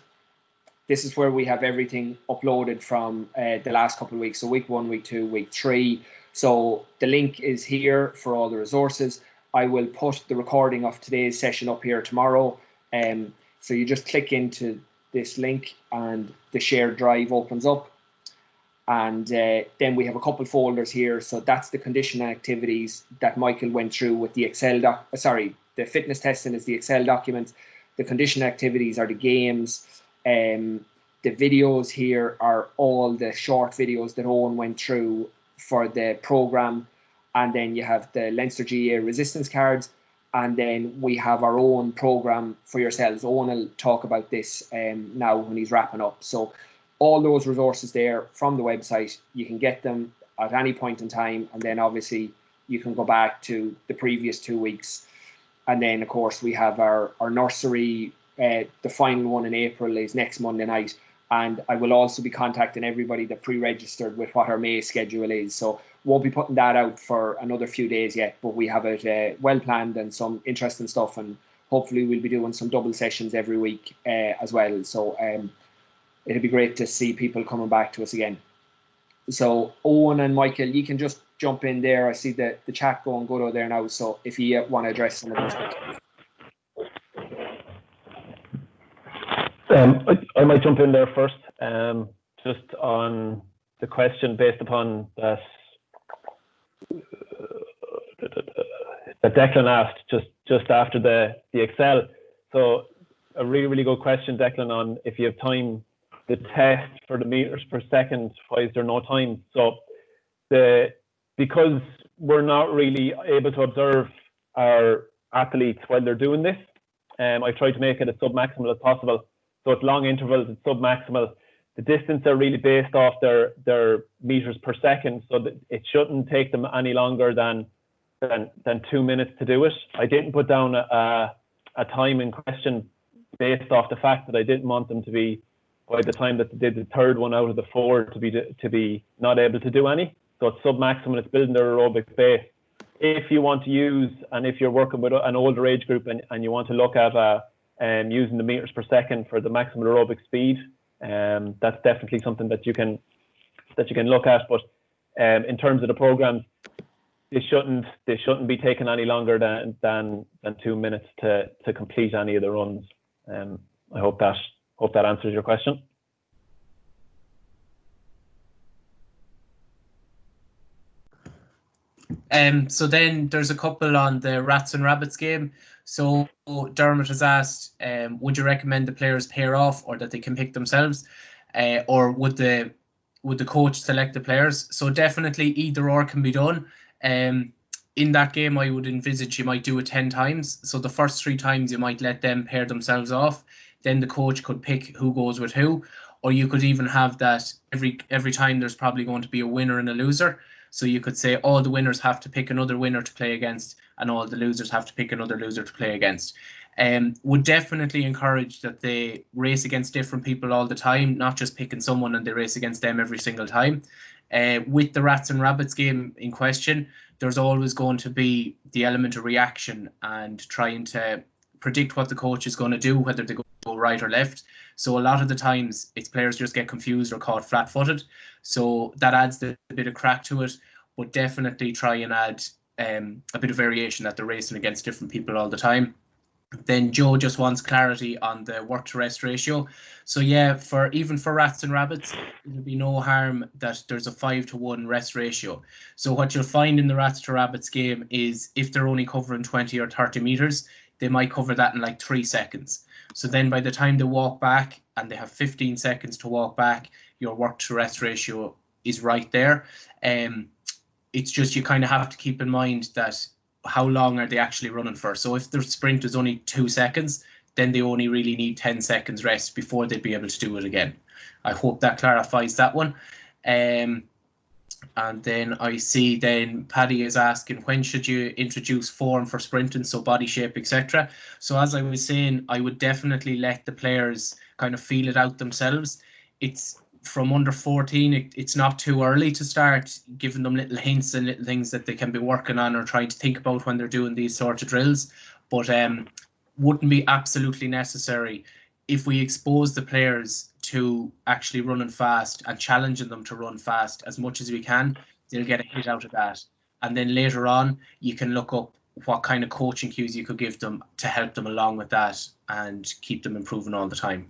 this is where we have everything uploaded from the last couple of weeks. So week 1, week 2, week 3. So the link is here for all the resources. I will put the recording of today's session up here tomorrow. So you just click into this link and the shared drive opens up. And then we have a couple folders here. So that's the conditioning activities that Michael went through with the the fitness testing is the Excel document. The conditioning activities are the games. The videos here are all the short videos that Owen went through for the program. And then you have the Leinster GAA resistance cards. And then we have our own program for yourselves. Owen will talk about this now when he's wrapping up. So all those resources there from the website, you can get them at any point in time. And then obviously you can go back to the previous 2 weeks. And then, of course, we have our nursery. The final one in April is next Monday night. And I will also be contacting everybody that pre-registered with what our May schedule is. So won't be putting that out for another few days yet, but we have it well planned and some interesting stuff. And hopefully we'll be doing some double sessions every week as well. So it'll be great to see people coming back to us again. So Owen and Michael, you can just jump in there. I see the chat going good over there now. So if you want to address some of those questions. I might jump in there first, just on the question based upon that Declan asked just after the Excel. So a really good question, Declan, on if you have time, the test for the meters per second, why is there no time? So because we're not really able to observe our athletes while they're doing this, I try to make it as sub-maximal as possible. So it's long intervals, it's sub-maximal. The distance are really based off their meters per second, so that it shouldn't take them any longer than 2 minutes to do it. I didn't put down a time in question based off the fact that I didn't want them to be, by the time that they did the third one out of the 4, to be not able to do any. So it's sub-maximal, it's building their aerobic base. If you want to use, and if you're working with an older age group and you want to look at using the meters per second for the maximum aerobic speed, that's definitely something that you can look at. But in terms of the programs, they shouldn't be taking any longer than 2 minutes to complete any of the runs. I hope that answers your question. So then there's a couple on the Rats and Rabbits game. So Dermot has asked, would you recommend the players pair off or that they can pick themselves, or would the coach select the players? So definitely either or can be done. In that game, I would envisage you might do it 10 times. So the first 3 times you might let them pair themselves off. Then the coach could pick who goes with who, or you could even have that every time there's probably going to be a winner and a loser. So you could say all the winners have to pick another winner to play against, and all the losers have to pick another loser to play against. Would definitely encourage that they race against different people all the time, not just picking someone and they race against them every single time. With the Rats and Rabbits game in question, there's always going to be the element of reaction and trying to predict what the coach is going to do, whether they go right or left. So a lot of the times it's players just get confused or caught flat-footed. So that adds a bit of crack to it, but definitely try and add a bit of variation that they're racing against different people all the time. Then Joe just wants clarity on the work to rest ratio. So yeah, even for Rats and Rabbits, there'll be no harm that there's a 5-to-1 rest ratio. So what you'll find in the Rats to Rabbits game is if they're only covering 20 or 30 meters, they might cover that in like 3 seconds. So then by the time they walk back and they have 15 seconds to walk back, your work to rest ratio is right there. It's just you kind of have to keep in mind that how long are they actually running for? So if their sprint is only 2 seconds, then they only really need 10 seconds rest before they'd be able to do it again. I hope that clarifies that one. And then I see then Paddy is asking, when should you introduce form for sprinting, so body shape, etc. So as I was saying, I would definitely let the players kind of feel it out themselves. It's from under 14, it's not too early to start giving them little hints and little things that they can be working on or trying to think about when they're doing these sorts of drills. But wouldn't be absolutely necessary. If we expose the players to actually running fast and challenging them to run fast as much as we can, they'll get a hit out of that. And then later on, you can look up what kind of coaching cues you could give them to help them along with that and keep them improving all the time.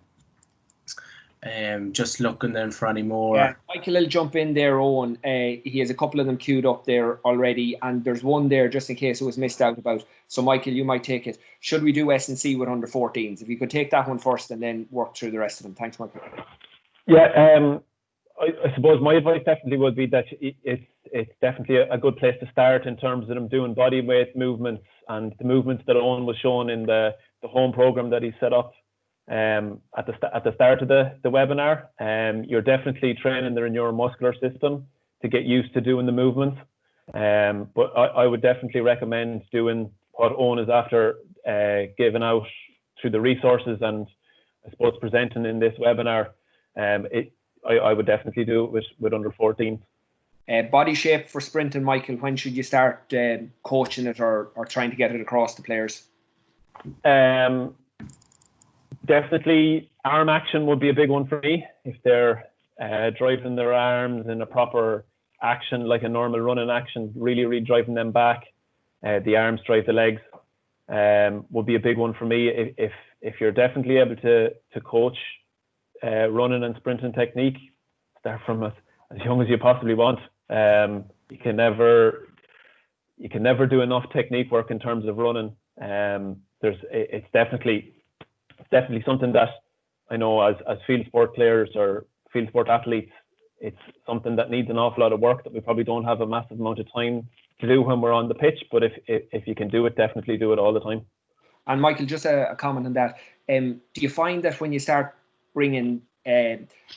Just looking then for any more. Yeah, Michael will jump in there, Owen. He has a couple of them queued up there already, and there's one there just in case it was missed out about. So Michael, you might take it. Should we do S&C with under 14s? If you could take that one first and then work through the rest of them. Thanks, Michael. Yeah, I suppose my advice definitely would be that it's definitely a good place to start in terms of them doing body weight movements, and the movements that Owen was shown in the home program that he set up at the start of the webinar. You're definitely training their neuromuscular system to get used to doing the movements. But I would definitely recommend doing what Owen is after giving out through the resources and I suppose presenting in this webinar. I would definitely do it with under 14. Body shape for sprinting, Michael. When should you start coaching it or trying to get it across to players? Definitely arm action would be a big one for me. If they're driving their arms in a proper action, like a normal running action, really driving them back, the arms drive the legs, would be a big one for me. If you're definitely able to coach running and sprinting technique, start from as young as you possibly want. You can never do enough technique work in terms of running. It's definitely something that I know as field sport players or field sport athletes, it's something that needs an awful lot of work that we probably don't have a massive amount of time to do when we're on the pitch. But if you can do it, definitely do it all the time. And Michael, just a comment on that. Do you find that when you start bringing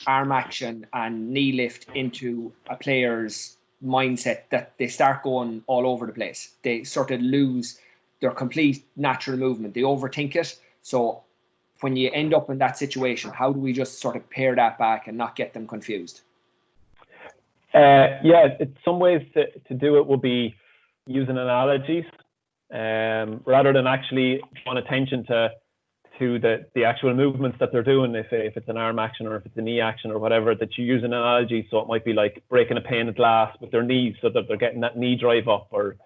arm action and knee lift into a player's mindset, that they start going all over the place? They sort of lose their complete natural movement. They overthink it. So when you end up in that situation, how do we just sort of pare that back and not get them confused? Some ways to do it will be using analogies rather than actually drawing attention to the actual movements that they're doing. If it's an arm action or if it's a knee action or whatever, that you use an analogy. So it might be like breaking a pane of glass with their knees so that they're getting that knee drive up, or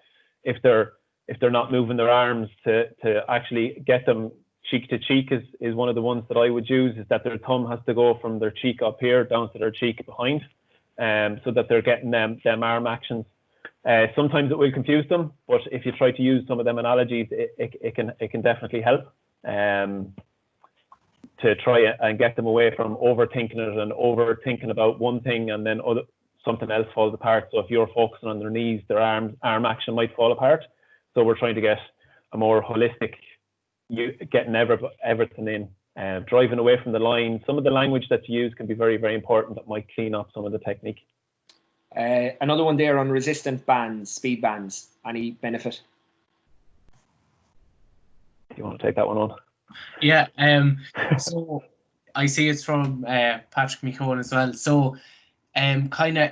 if they're not moving their arms to actually get them cheek to cheek is one of the ones that I would use, is that their thumb has to go from their cheek up here down to their cheek behind, so that they're getting them arm actions. Sometimes it will confuse them, but if you try to use some of them analogies, it can definitely help to try and get them away from overthinking it and overthinking about one thing and then something else falls apart. So if you're focusing on their knees, their arm action might fall apart. So we're trying to get a more holistic, getting everything in, driving away from the line. Some of the language that you use can be very, very important. That might clean up some of the technique. Another one there on resistant bands, speed bands. Any benefit? Do you want to take that one on? Yeah. So I see it's from Patrick McCone as well. So kind of,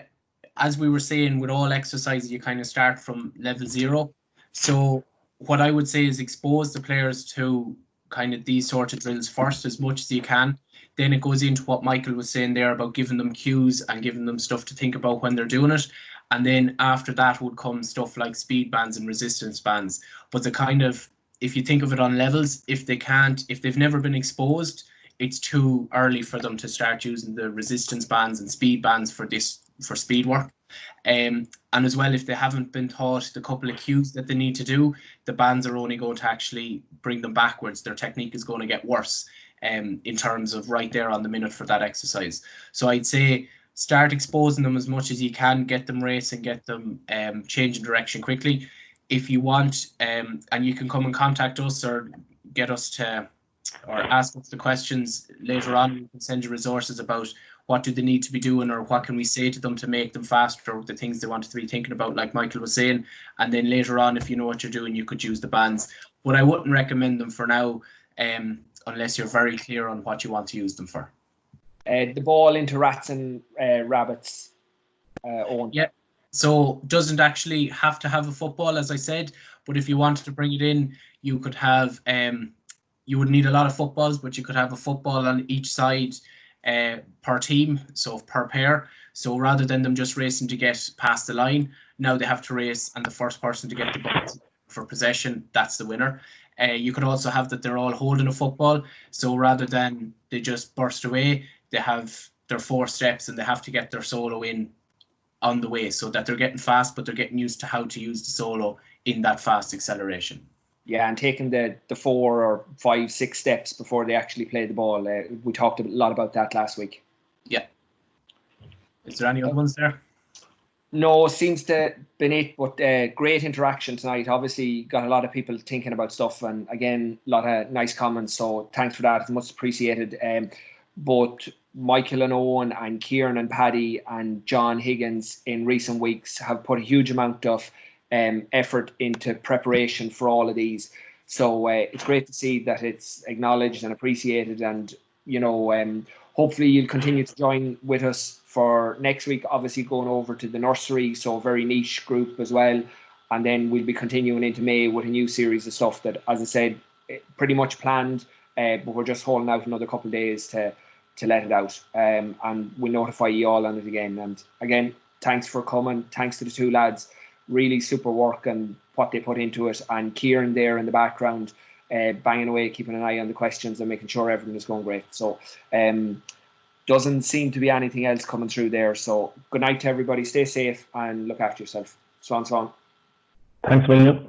as we were saying, with all exercises, you kind of start from level 0. So what I would say is expose the players to kind of these sort of drills first as much as you can. Then it goes into what Michael was saying there about giving them cues and giving them stuff to think about when they're doing it. And then after that would come stuff like speed bands and resistance bands. But the kind of, if you think of it on levels, if they've never been exposed, it's too early for them to start using the resistance bands and speed bands for speed work. And as well, if they haven't been taught the couple of cues that they need to do, the bands are only going to actually bring them backwards. Their technique is going to get worse in terms of right there on the minute for that exercise. So I'd say start exposing them as much as you can, get them racing, get them changing direction quickly. If you want, and you can come and contact us or get us to, or ask us the questions later on. We can send you resources about what do they need to be doing, or what can we say to them to make them faster, or the things they want to be thinking about, like Michael was saying. And then later on, if you know what you're doing, you could use the bands. But I wouldn't recommend them for now, unless you're very clear on what you want to use them for. The ball into rats and rabbits. Owen. Yeah. So doesn't actually have to have a football, as I said, but if you wanted to bring it in, you could have, you would need a lot of footballs, but you could have a football on each side per team, so per pair. So rather than them just racing to get past the line, now they have to race, and the first person to get the ball for possession, that's the winner. You could also have that they're all holding a football, so rather than they just burst away, they have their 4 steps and they have to get their solo in on the way, so that they're getting fast, but they're getting used to how to use the solo in that fast acceleration. Yeah, and taking the 4 or 5, 6 steps before they actually play the ball. We talked a lot about that last week. Yeah. Is there any other ones there? No, seems to have been it, but great interaction tonight. Obviously, got a lot of people thinking about stuff, and again, a lot of nice comments. So thanks for that. It's much appreciated. Both Michael and Owen and Kieran and Paddy and John Higgins in recent weeks have put a huge amount of effort into preparation for all of these. So it's great to see that it's acknowledged and appreciated, and hopefully you'll continue to join with us for next week. Obviously going over to the nursery, so a very niche group as well, and then we'll be continuing into May with a new series of stuff that, as I said, pretty much planned, but we're just holding out another couple of days to let it out, and we'll notify you all on it again. And again, thanks for coming. Thanks to the 2 lads, really super work and what they put into it, and Kieran there in the background banging away, keeping an eye on the questions and making sure everything is going great. So doesn't seem to be anything else coming through there. So good night to everybody, stay safe and look after yourself. Swan. Thanks, William.